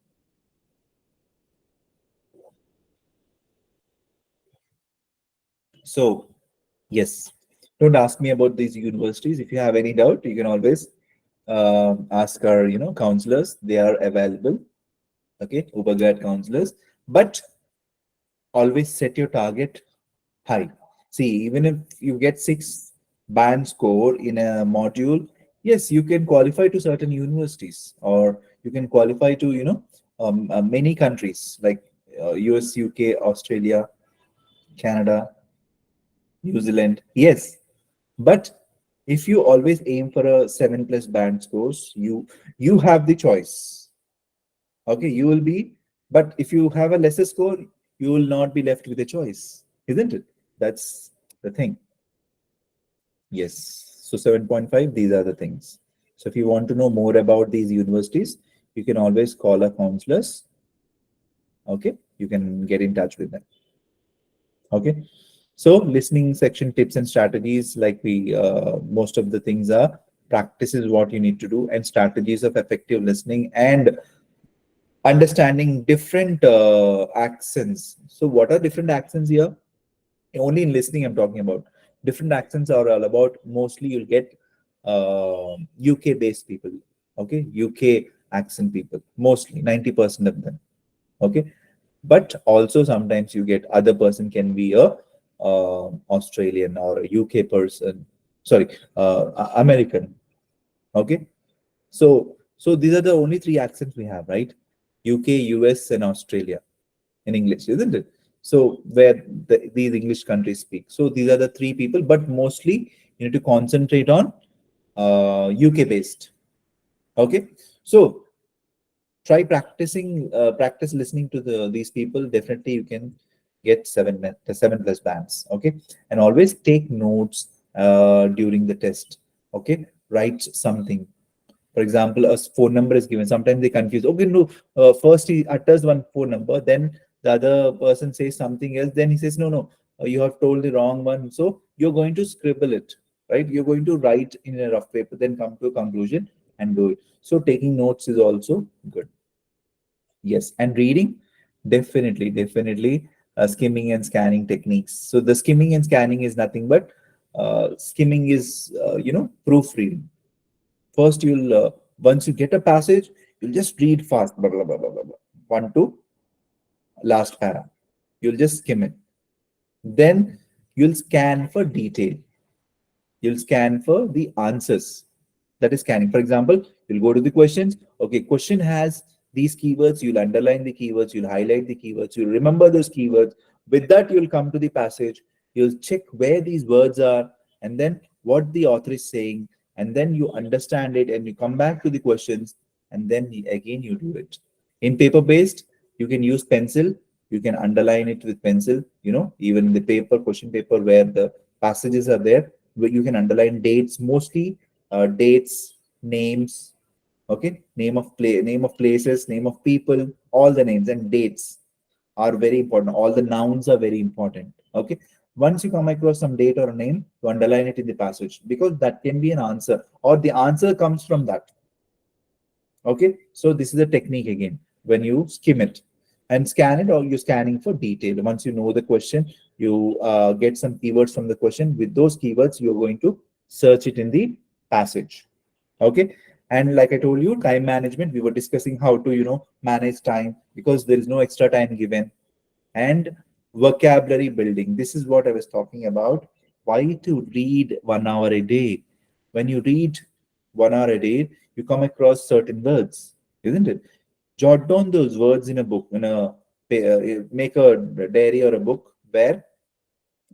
So yes, don't ask me about these universities. If you have any doubt, you can always ask our counselors. They are available. Okay, Ubergrad counselors. But always set your target high. See, even if you get 6 band score in a module, yes, you can qualify to certain universities, or you can qualify to many countries like US, UK, Australia, Canada, New Zealand. Yes, but if you always aim for a 7+ band scores, you have the choice. Okay, you will be, but if you have a lesser score, you will not be left with a choice, isn't it? That's the thing. Yes. So 7.5, these are the things. So if you want to know more about these universities, you can always call our counselors. Okay, you can get in touch with them. Okay. So listening section tips and strategies, like we most of the things are Practice is what you need to do, and strategies of effective listening and understanding different accents. So, what are different accents here? Only in listening, I'm talking about. Different accents are all about, mostly you'll get UK based people. Okay, UK accent people, mostly 90% of them. Okay, but also sometimes you get other person can be a Australian or a UK person, sorry, American. Okay, so these are the only three accents we have, right? UK, US, and Australia in English, isn't it? So where these English countries speak. So these are the three people, but mostly you need to concentrate on UK based. Okay, so try practicing, practice listening to these people. Definitely, you can get seven plus bands. Okay, and always take notes during the test. Okay, write something. For example, a phone number is given. Sometimes they confuse. Okay, no, first he utters one phone number, then the other person says something else. Then he says, no, no, you have told the wrong one. So you're going to scribble it, right? You're going to write in a rough paper, then come to a conclusion and do it. So taking notes is also good. Yes, and reading, definitely, skimming and scanning techniques. So the skimming and scanning is nothing but skimming is proofreading. First, you'll once you get a passage, you'll just read fast, blah, blah, blah, blah, blah, blah, one to last para. You'll just skim it. Then you'll scan for detail. You'll scan for the answers. That is scanning. For example, you'll go to the questions. Okay, question has these keywords. You'll underline the keywords. You'll highlight the keywords. You'll remember those keywords. With that, you'll come to the passage. You'll check where these words are and then what the author is saying. And then you understand it and you come back to the questions and then again you do it. In paper based, you can use pencil. You can underline it with pencil. Even in the paper, question paper, where the passages are there, where you can underline dates, mostly dates, names, okay, name of places, name of people, all the names and dates are very important. All the nouns are very important. Okay, once you come across some date or a name, to underline it in the passage, because that can be an answer or the answer comes from that. Okay, so this is a technique again. When you skim it and scan it, or you're scanning for detail. Once you know the question, you get some keywords from the question. With those keywords, you're going to search it in the passage. Okay, and like I told you, time management. We were discussing how to manage time, because there is no extra time given. And vocabulary building. This is what I was talking about. Why to read 1 hour a day? When you read 1 hour a day, you come across certain words, isn't it? Jot down those words in a book, make a diary or a book where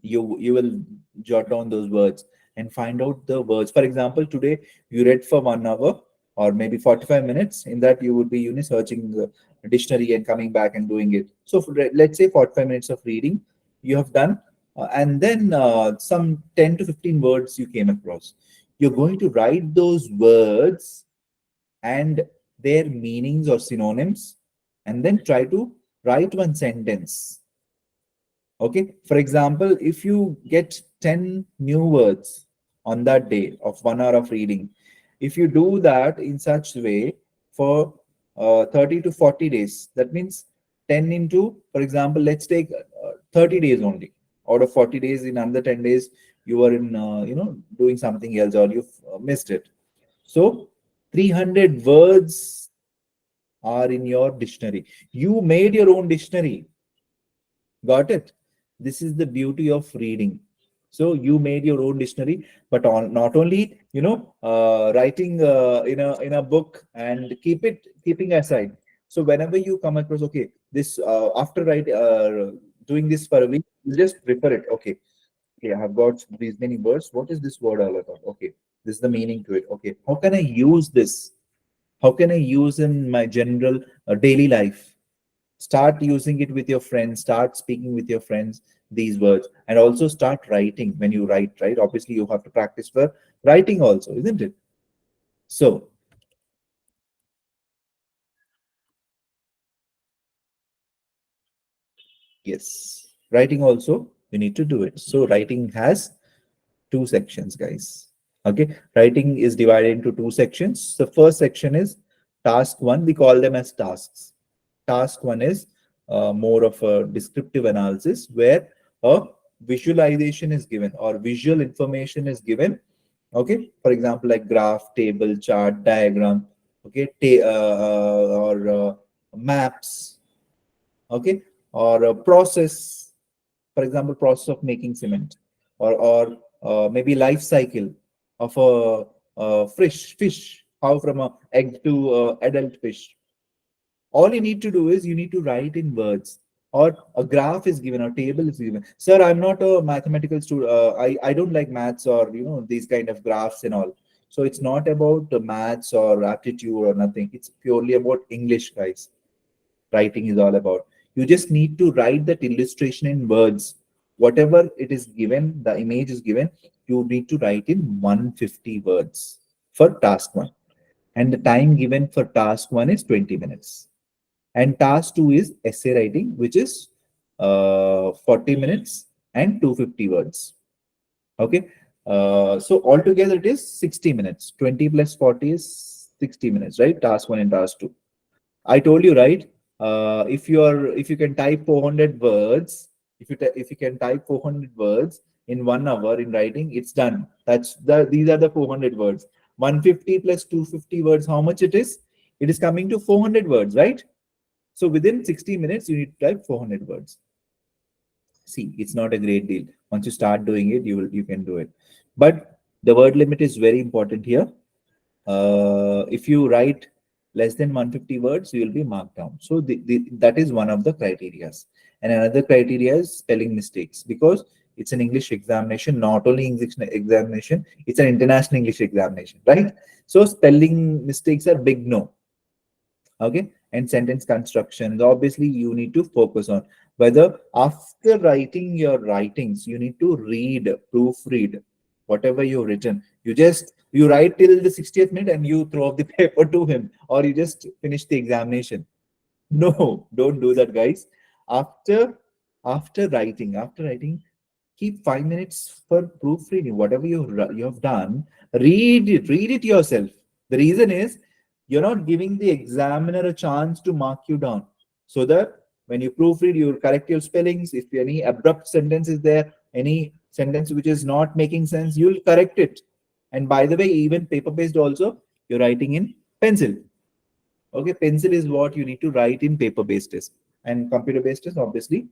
you will jot down those words and find out the words. For example, today you read for 1 hour or maybe 45 minutes. In that, you would be searching the dictionary and coming back and doing it. So let's say 45 minutes of reading you have done, and then some 10 to 15 words you came across. You're going to write those words and their meanings or synonyms, and then try to write one sentence. Okay, for example, if you get 10 new words on that day of 1 hour of reading, if you do that in such way for 30 to 40 days, that means 10 into, for example, let's take 30 days only. Out of 40 days, in another 10 days, you are in, doing something else, or you've missed it. So 300 words are in your dictionary. You made your own dictionary. Got it? This is the beauty of reading. So you made your own dictionary, but not only writing in a book and keeping aside. So whenever you come across, okay, this after doing this for a week, you just refer it. Okay, okay, I have got these many words. What is this word all about? Okay, this is the meaning to it. Okay, how can I use this? How can I use in my general daily life? Start using it with your friends. Start speaking with your friends these words, and also start writing. When you write, right, obviously you have to practice for writing also, isn't it? So yes, writing also you need to do it. So writing has two sections, guys. Okay, writing is divided into two sections. The first section is task one. We call them as tasks. Task one is more of a descriptive analysis where a visualization is given or visual information is given. Okay, for example, like graph, table, chart, diagram. Okay, or maps. Okay, or a process, for example, process of making cement, or maybe life cycle of a fish, how from a egg to adult fish. All you need to do is you need to write in words, or a graph is given, or table is given. Sir, I'm not a mathematical student. I don't like maths, or these kind of graphs and all. So it's not about the maths or aptitude or nothing. It's purely about English, guys. Writing is all about. You just need to write that illustration in words. Whatever it is given, the image is given, you need to write in 150 words for task one. And the time given for task one is 20 minutes. And task two is essay writing, which is 40 minutes and 250 words. Okay. So altogether it is 60 minutes. 20 plus 40 is 60 minutes, right? Task one and task two. I told you, right? If you can type 400 words, if you can type 400 words in 1 hour in writing, it's done. These are the 400 words. 150 plus 250 words, how much it is? It is coming to 400 words, right? So within 60 minutes, you need to type 400 words. See, it's not a great deal. Once you start doing it, you can do it. But the word limit is very important here. If you write less than 150 words, you will be marked down. So that is one of the criterias. And another criteria is spelling mistakes, because it's an English examination, not only English examination, it's an international English examination, right? So spelling mistakes are big no. Okay, and sentence constructions, obviously you need to focus on whether after writing your writings you need to proofread whatever you've written. You write till the 60th minute and you throw up the paper to him, or you just finish the examination. No, don't do that, guys. After writing, keep 5 minutes for proofreading. Whatever you have done, read it yourself. The reason is you're not giving the examiner a chance to mark you down, so that when you proofread, you correct your spellings. If any abrupt sentence is there, any sentence which is not making sense, you'll correct it. And by the way, even paper based also, you're writing in pencil. Okay, pencil is what you need to write in paper based test, and computer based test, obviously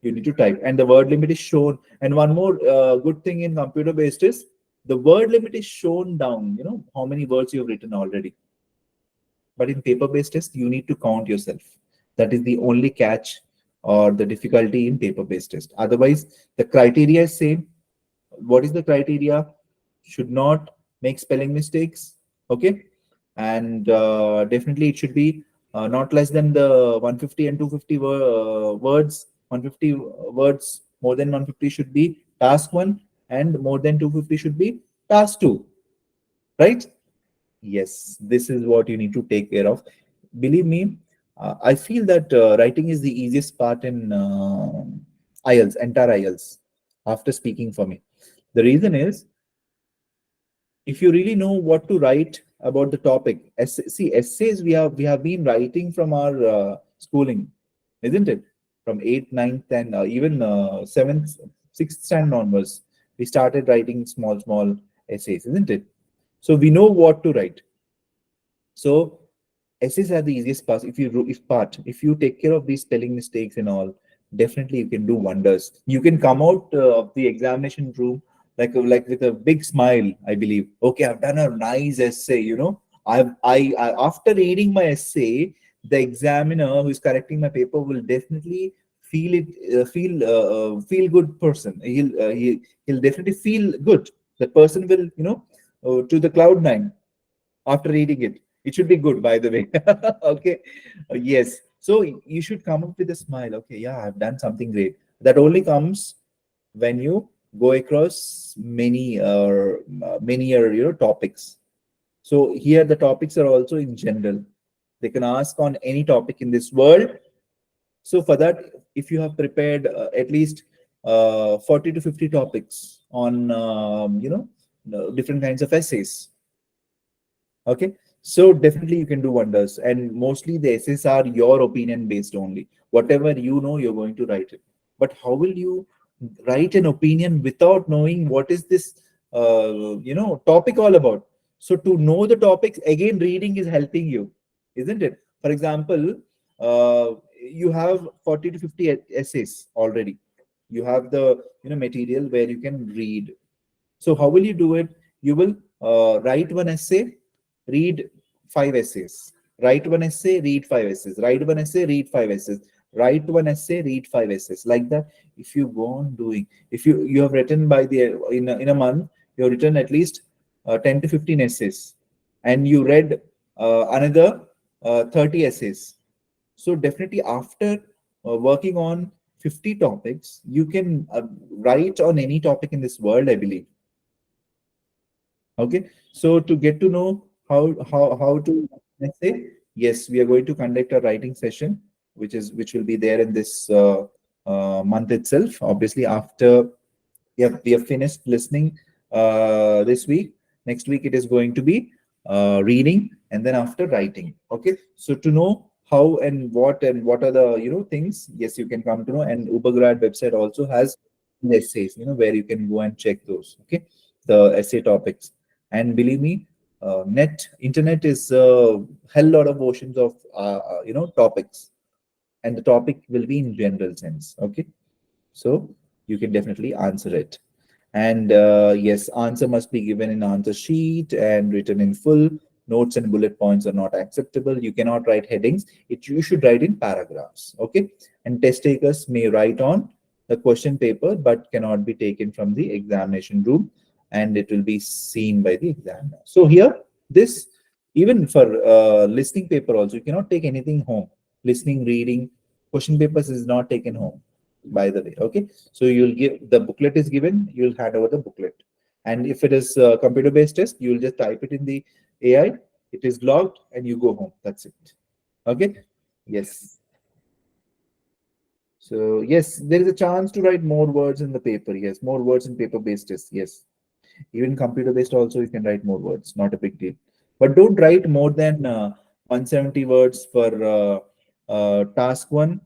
you need to type, and the word limit is shown. And one more good thing in computer based is the word limit is shown down, how many words you've written already. But in paper based test, you need to count yourself. That is the only catch or the difficulty in paper based test. Otherwise, the criteria is same. What is the criteria? Should not make spelling mistakes. Okay, and definitely it should be not less than the 150 and 250 words. 150 words, more than 150 should be task one, and more than 250 should be task two, right? Yes, this is what you need to take care of. Believe me, I feel that writing is the easiest part in IELTS, entire IELTS, after speaking for me. The reason is, if you really know what to write about the topic, see, essays we have been writing from our schooling, isn't it? From 8th, 9th, and even 7th, 6th standard onwards, we started writing small essays, isn't it? So we know what to write. So essays are the easiest part. If you take care of these spelling mistakes and all, definitely you can do wonders. You can come out of the examination room like with a big smile. I believe. Okay, I've done a nice essay. I after reading my essay, the examiner who is correcting my paper will definitely feel good person. He'll definitely feel good. The person will to the cloud nine after reading it. It should be good, by the way. Okay. Yes. So you should come up with a smile. Okay. Yeah, I've done something great. That only comes when you go across many topics. So here the topics are also in general. They can ask on any topic in this world. So for that, if you have prepared at least 40 to 50 topics on different kinds of essays. Okay, so definitely you can do wonders, and mostly the essays are your opinion based only. Whatever you know, you're going to write it. But how will you write an opinion without knowing what is this, topic all about? So to know the topics, again, reading is helping you, isn't it? For example, you have 40 to 50 essays already. You have the material where you can read. So how will you do it? You will write one essay, read five essays. Write one essay, read five essays. Write one essay, read five essays. Write one essay, read five essays. Like that, if you go on doing, if you have written by the in a month, you have written at least 10 to 15 essays, and you read another 30 essays. So definitely after working on 50 topics, you can write on any topic in this world, I believe. Okay, so to get to know how to, let's say, yes, we are going to conduct a writing session, which will be there in this month itself. Obviously, after we have finished listening this week. Next week it is going to be reading, and then after writing. Okay, so to know how and what are the things, yes, you can come to know. And Ubergrad website also has essays, where you can go and check those. Okay, the essay topics. And believe me, internet is a hell lot of oceans of topics, and the topic will be in general sense. Okay, so you can definitely answer it. And yes, answer must be given in answer sheet and written in full. Notes and bullet points are not acceptable. You cannot write headings. You should write in paragraphs. Okay. And test takers may write on the question paper, but cannot be taken from the examination room, and it will be seen by the examiner. So here, this, even for listening paper also, you cannot take anything home. Listening, reading, question papers is not taken home, by the way. Okay, so you'll give the booklet is given, you'll hand over the booklet. And if it is a computer based test, you'll just type it in the AI, it is logged, and you go home. That's it. Okay, yes. So yes, there is a chance to write more words in the paper. Yes, more words in paper based test. Yes, even computer based also, you can write more words, not a big deal. But don't write more than 170 words for task 1,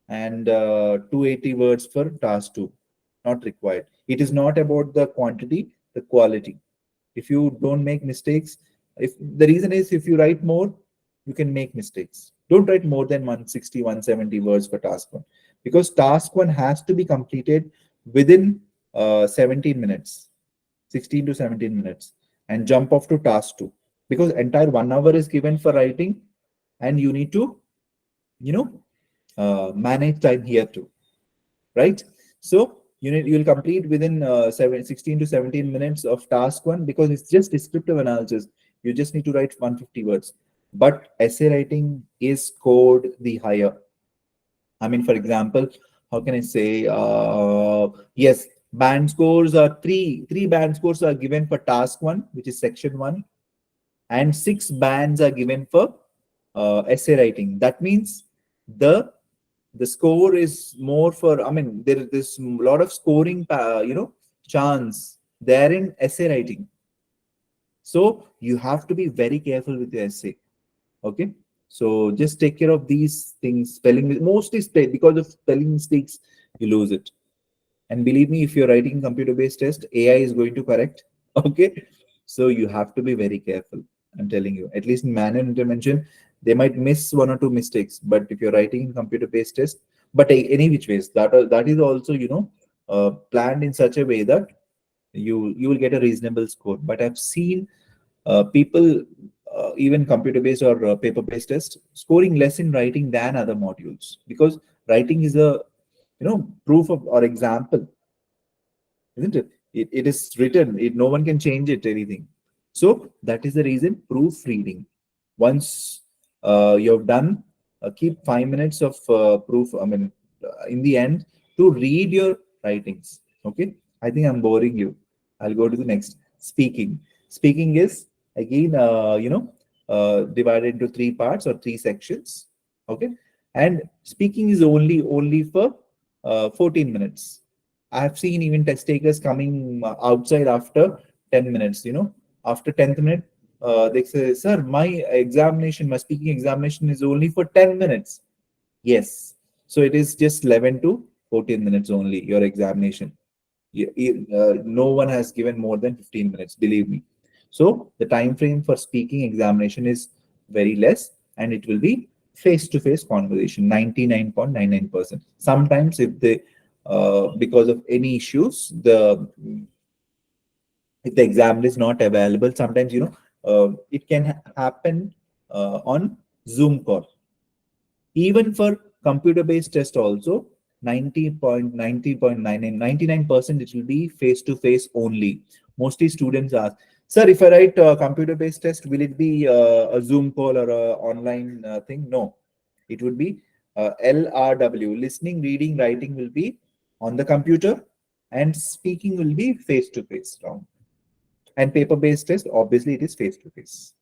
and 280 words for task 2. Not required. It is not about the quantity, the quality. If you don't make mistakes, if the reason is, if you write more, you can make mistakes. Don't write more than 160, 170 words for task 1, because task 1 has to be completed within 17 minutes, 16 to 17 minutes, and jump off to task 2, because entire 1 hour is given for writing, and you need to you know manage time here too, right? So you'll complete within 16 to 17 minutes of task 1, because it's just descriptive analysis. You just need to write 150 words. But essay writing is scored the higher. I mean, for example, how can I say? Yes, band scores are three band scores are given for task 1, which is section 1, and 6 bands are given for essay writing. That means the the score is more for, I mean, there is this lot of scoring chance there in essay writing. So you have to be very careful with your essay. Okay, so just take care of these things. Spelling, mostly because of spelling mistakes, you lose it. And believe me, if you're writing computer based test, AI is going to correct. Okay, so you have to be very careful. I'm telling you, at least in manual intervention, they might miss 1 or 2 mistakes. But if you're writing in computer based test, but any which ways, that is also planned in such a way that you will get a reasonable score. But I've seen people, even computer based or paper based test, scoring less in writing than other modules, because writing is a proof of or example, isn't it? It is written. No one can change it, anything. So that is the reason proofreading. Once you have done, keep 5 minutes of proof. I mean, in the end, to read your writings. Okay. I think I'm boring you. I'll go to the next. Speaking. Speaking is again, divided into 3 parts or 3 sections. Okay. And speaking is only for 14 minutes. I have seen even test takers coming outside after 10 minutes, after 10th minute, they say, sir, my speaking examination is only for 10 minutes. Yes. So it is just 11 to 14 minutes only, your examination. No one has given more than 15 minutes, believe me. So the time frame for speaking examination is very less, and it will be face-to-face conversation, 99.99%. Sometimes if they because of any issues, the if the exam is not available, sometimes it can happen on Zoom call. Even for computer-based test also, 99% it will be face-to-face only. Mostly students ask, sir, if I write a computer-based test, will it be a Zoom call or a online thing? No, it would be LRW, listening, reading, writing will be on the computer, and speaking will be face-to-face round. And paper-based test, obviously it is face-to-face.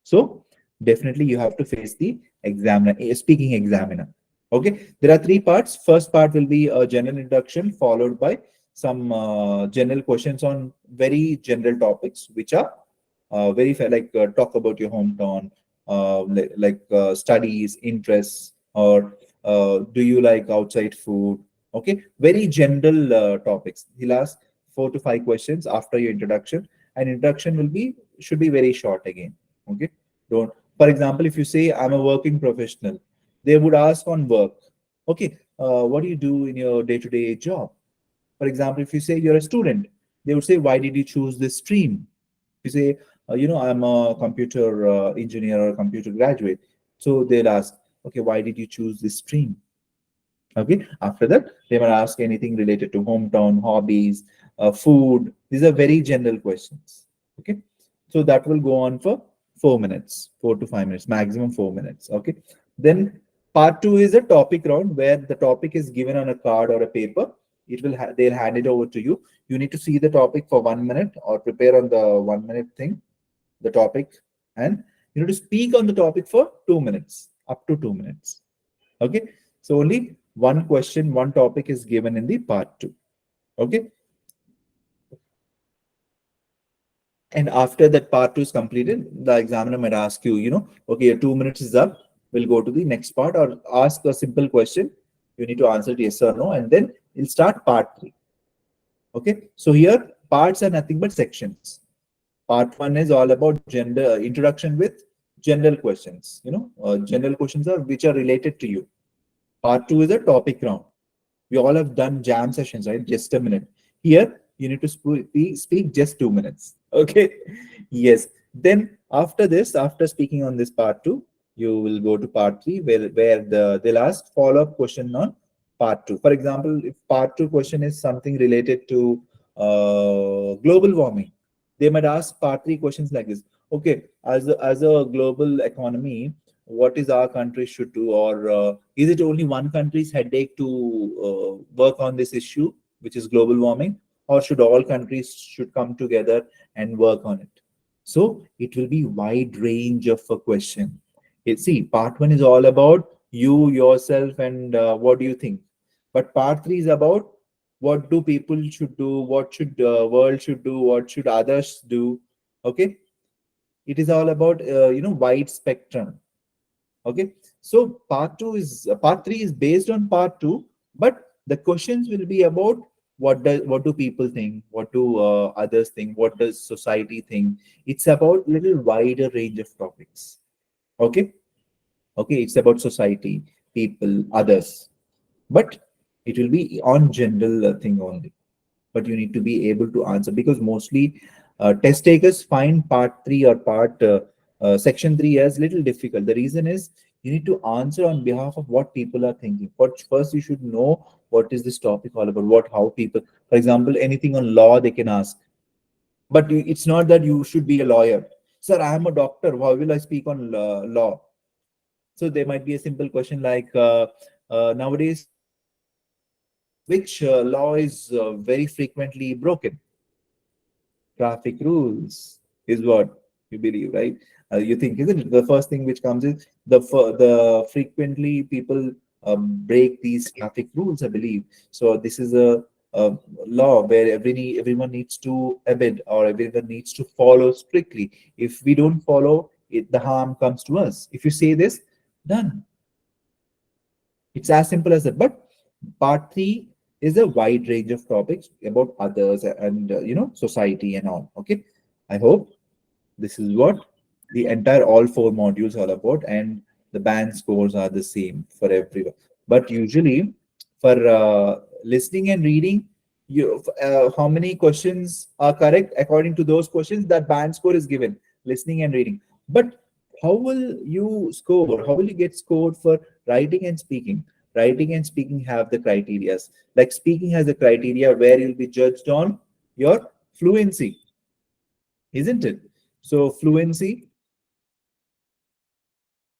So definitely you have to face the examiner, a speaking examiner. Okay, there are three parts. First part will be a general introduction, followed by some general questions on very general topics, which are very fair, like talk about your hometown, studies, interests, or do you like outside food? Okay, very general topics. He'll ask 4 to 5 questions after your introduction, and introduction will be should be very short again. Okay, don't. For example, if you say I'm a working professional, they would ask on work. Okay, what do you do in your day-to-day job? For example, if you say you're a student, they would say, why did you choose this stream? If you say, I'm a computer engineer or a computer graduate, so they'll ask, okay, why did you choose this stream? Okay, after that, they might ask anything related to hometown, hobbies, food. These are very general questions. Okay, so that will go on for 4 minutes, 4 to 5 minutes, maximum 4 minutes. Okay, then part two is a topic round where the topic is given on a card or a paper. They'll hand it over to you. You need to see the topic for 1 minute or prepare on the 1 minute thing, the topic, and you need to speak on the topic for 2 minutes, up to 2 minutes. Okay, so only one question, one topic is given in the part two. Okay, and after that part two is completed, the examiner might ask you, okay, your 2 minutes is up, we'll go to the next part, or ask a simple question. You need to answer it yes or no, and then we'll start part three. Okay, so here parts are nothing but sections. Part one is all about gender introduction with general questions. General questions are which are related to you. Part two is a topic round. We all have done jam sessions, right? Just a minute. Here, you need to speak just 2 minutes. Okay. Yes. Then after this, after speaking on this part two, you will go to part three where they'll ask follow-up question on part two. For example, if part two question is something related to global warming, they might ask part three questions like this. Okay, as a global economy, what is our country should do, or is it only one country's headache to work on this issue, which is global warming, or should all countries should come together and work on it? So it will be wide range of a question. See, part one is all about you yourself and what do you think, but part three is about what do people should do, what should world should do, what should others do. Okay, it is all about wide spectrum. Okay, so part three is based on part two, but the questions will be about what do people think, what do others think, what does society think. It's about little wider range of topics. Okay, okay, it's about society, people, others, but it will be on general thing only. But you need to be able to answer, because mostly test takers find part three or part section three as little difficult. The reason is you need to answer on behalf of what people are thinking. But first, you should know what is this topic all about. How people, for example, anything on law they can ask. But it's not that you should be a lawyer. Sir, I am a doctor. How will I speak on law? So there might be a simple question like nowadays, which law is very frequently broken? Traffic rules is what you believe, right? You think, isn't it? The first thing which comes is the frequently people break these traffic rules, I believe. So this is a uh, law where everyone needs to abide, or everyone needs to follow strictly. If we don't follow it, the harm comes to us. If you say this, done. It's as simple as that. But part three is a wide range of topics about others and society and all. Okay, I hope this is what the entire all four modules are about, and the band scores are the same for everyone. But usually, for listening and reading, how many questions are correct according to those questions, that band score is given, listening and reading. But how will you score? How will you get scored for writing and speaking? Writing and speaking have the criterias. Like speaking has a criteria where you'll be judged on your fluency, isn't it? So fluency,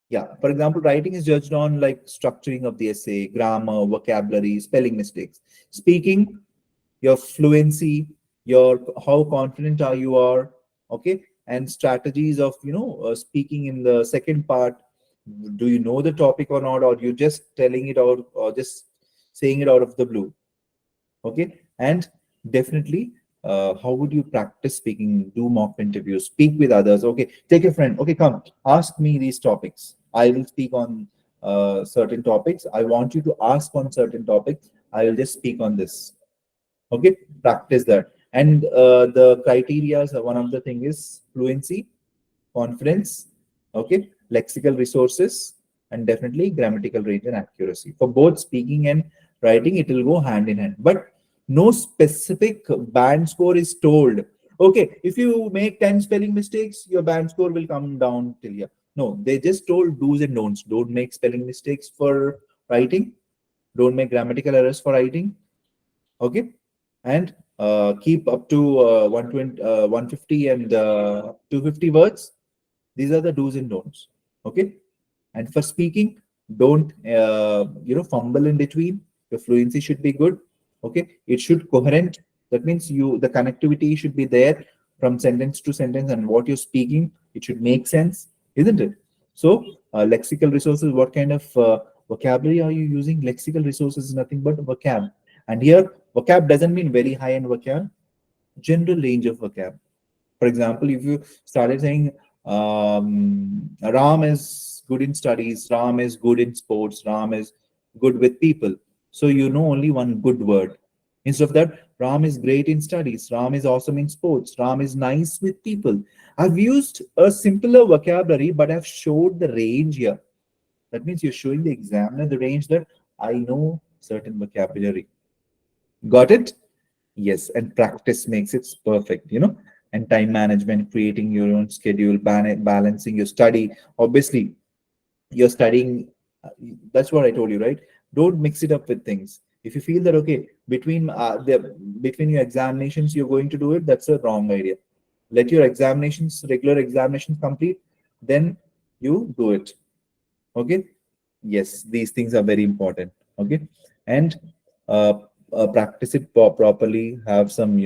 yeah. For example, writing is judged on like structuring of the essay, grammar, vocabulary, spelling mistakes. Speaking, your fluency, your how confident are you are, okay, and strategies of speaking in the second part. Do you know the topic or not, or you just telling it out, or just saying it out of the blue? Okay, and definitely, how would you practice speaking? Do mock interviews, speak with others. Okay, take a friend. Okay, come ask me these topics. I will speak on certain topics. I want you to ask on certain topics. I will just speak on this. Okay, practice that. And the criteria, one of the thing is fluency, confidence, okay, lexical resources, and definitely grammatical range and accuracy. For both speaking and writing, it will go hand in hand. But no specific band score is told. Okay, if you make 10 spelling mistakes, your band score will come down till here. No, they just told do's and don'ts. Don't make spelling mistakes for writing. Don't make grammatical errors for writing. Okay, and keep up to 120, 150 and 250 words. These are the do's and don'ts. Okay, and for speaking, don't fumble in between. Your fluency should be good. Okay, it should coherent. That means the connectivity should be there from sentence to sentence, and what you're speaking, it should make sense, isn't it? So lexical resources, what kind of vocabulary are you using? Lexical resources is nothing but vocab, and here vocab doesn't mean very high end vocab, general range of vocab. For example, if you started saying Ram is good in studies, Ram is good in sports, Ram is good with people. So you know only one good word. Instead of that, Ram is great in studies, Ram is awesome in sports, Ram is nice with people. I've used a simpler vocabulary, but I've showed the range here. That means you're showing the examiner the range that I know certain vocabulary. Got it? Yes, and practice makes it perfect. And time management, creating your own schedule, balancing your study. Obviously, you're studying. That's what I told you, right? Don't mix it up with things. If you feel that okay, between your examinations, you're going to do it, that's a wrong idea. Let your regular examinations complete, then you do it. Okay, yes, these things are very important. Okay, and uh, practice it properly. Have some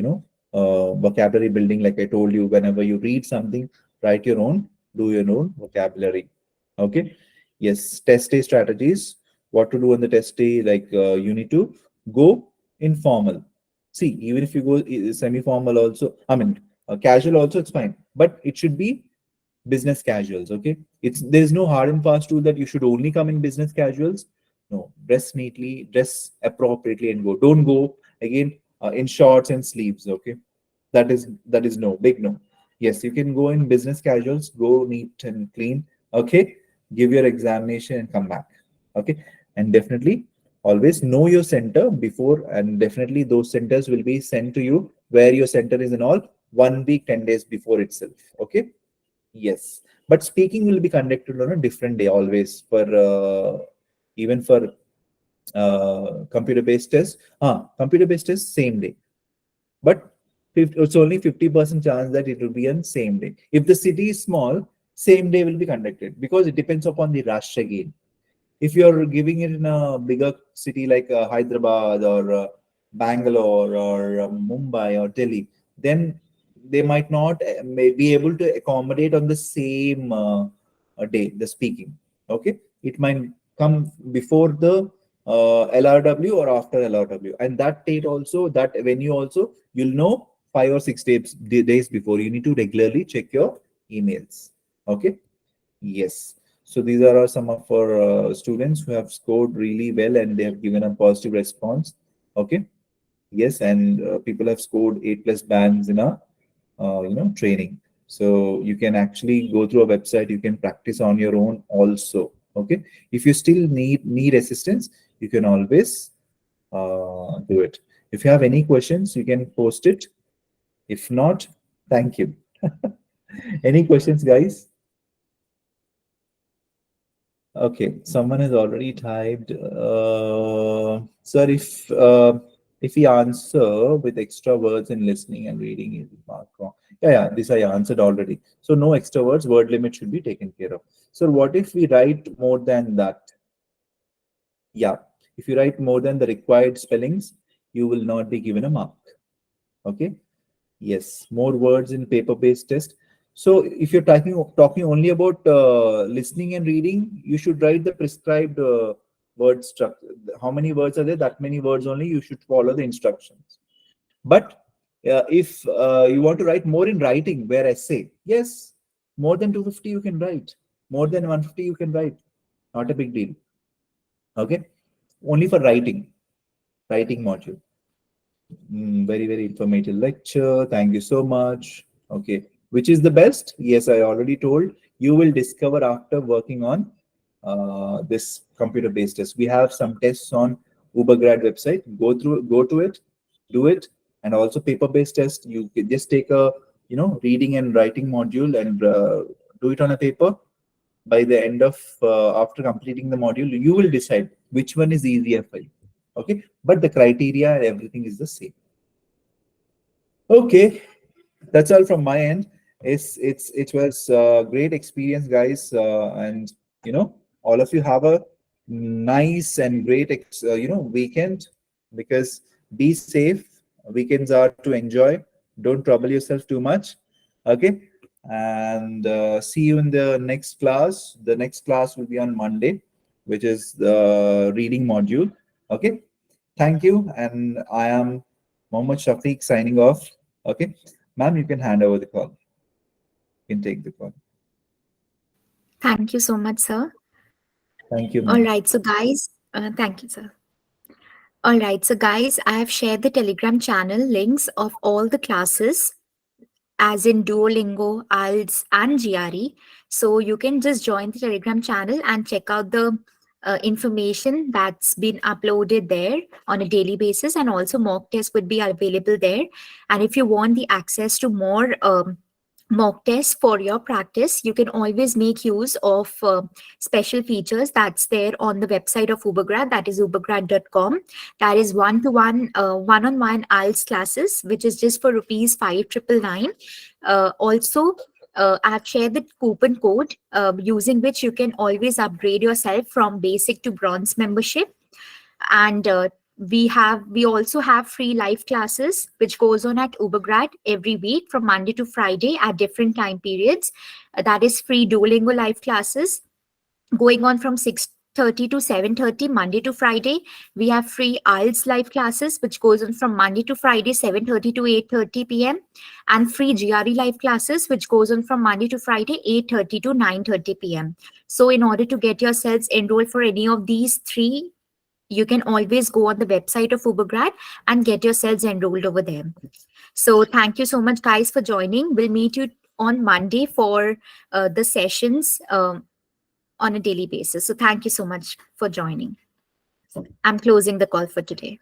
vocabulary building, like I told you. Whenever you read something, write your own, do your own vocabulary. Okay, yes, test day strategies, what to do on the test day. Like you need to go informal. See, even if you go semi formal also, I mean casual also, it's fine, but it should be business casuals. Okay, there's no hard and fast rule that you should only come in business casuals. No, dress neatly, dress appropriately, and go. Don't go again in shorts and sleeves. Okay, that is no, big no. Yes, you can go in business casuals, go neat and clean. Okay, give your examination and come back. Okay, and definitely always know your center before, and definitely those centers will be sent to you where your center is in all 1 week 10 days before itself. Okay. Yes, but speaking will be conducted on a different day always, for even for computer-based tests. Computer-based tests same day, but it's only 50% chance that it will be on same day. If the city is small, same day will be conducted, because it depends upon the rush again. If you're giving it in a bigger city like Hyderabad or Bangalore or Mumbai or Delhi, then they might not may be able to accommodate on the same day the speaking. Okay, it might come before the LRW or after LRW. And that date also, that venue also, you'll know 5 or 6 days before. You need to regularly check your emails. Okay. Yes. So these are some of our students who have scored really well and they have given a positive response. Okay. Yes, and people have scored 8+ bands in a training. So you can actually go through a website. You can practice on your own also. Okay. If you still need assistance, you can always do it. If you have any questions, you can post it. If not, thank you. Any questions, guys? Okay, someone has already typed. Sir, if we answer with extra words in listening and reading, is marked wrong. Yeah, this I answered already. So no extra words. Word limit should be taken care of. So what if we write more than that? Yeah, if you write more than the required spellings, you will not be given a mark. Okay. Yes, more words in paper-based test. So if you're talking only about listening and reading, you should write the prescribed word structure. How many words are there? That many words only. You should follow the instructions. But if you want to write more in writing, where essay, yes, more than 250 you can write. More than 150 you can write. Not a big deal. Okay, only for writing module. Very, very informative lecture. Thank you so much. Okay. Which is the best? Yes, I already told. You will discover after working on this computer-based test. We have some tests on Ubergrad website. Go to it, do it, and also paper-based test. You can just take a reading and writing module and do it on a paper. By the end of after completing the module, you will decide which one is easier for you. Okay, but the criteria and everything is the same. Okay, that's all from my end. It was a great experience, guys, and all of you have a nice and great weekend. Because be safe. Weekends are to enjoy. Don't trouble yourself too much. Okay, and see you in the next class. The next class will be on Monday, which is the reading module. Okay, thank you, and I am Mohammed Shafiq signing off. Okay, ma'am, you can hand over the call. You can take the call. Thank you so much, sir. Thank you, All ma'am. right, so guys, thank you, sir. All right, so guys, I have shared the Telegram channel links of all the classes, as in Duolingo, IELTS, and GRE. So you can just join the Telegram channel and check out the information that's been uploaded there on a daily basis, and also mock tests would be available there. And if you want the access to more mock tests for your practice, you can always make use of special features that's there on the website of Ubergrad, that is ubergrad.com. That is one-to-one, one-on-one IELTS classes, which is just for rupees 5,999. Also, I've shared the coupon code using which you can always upgrade yourself from basic to bronze membership. And we also have free live classes which goes on at Ubergrad every week from Monday to Friday at different time periods. That is free Duolingo live classes going on from 6:30 to 7:30 Monday to Friday. We have free IELTS live classes which goes on from Monday to Friday 7:30 to 8:30 p.m. and free GRE live classes which goes on from Monday to Friday 8:30 to 9:30 p.m. So in order to get yourselves enrolled for any of these three, you can always go on the website of Ubergrad and get yourselves enrolled over there. So thank you so much, guys, for joining. We'll meet you on Monday for the sessions on a daily basis. So thank you so much for joining. I'm closing the call for today.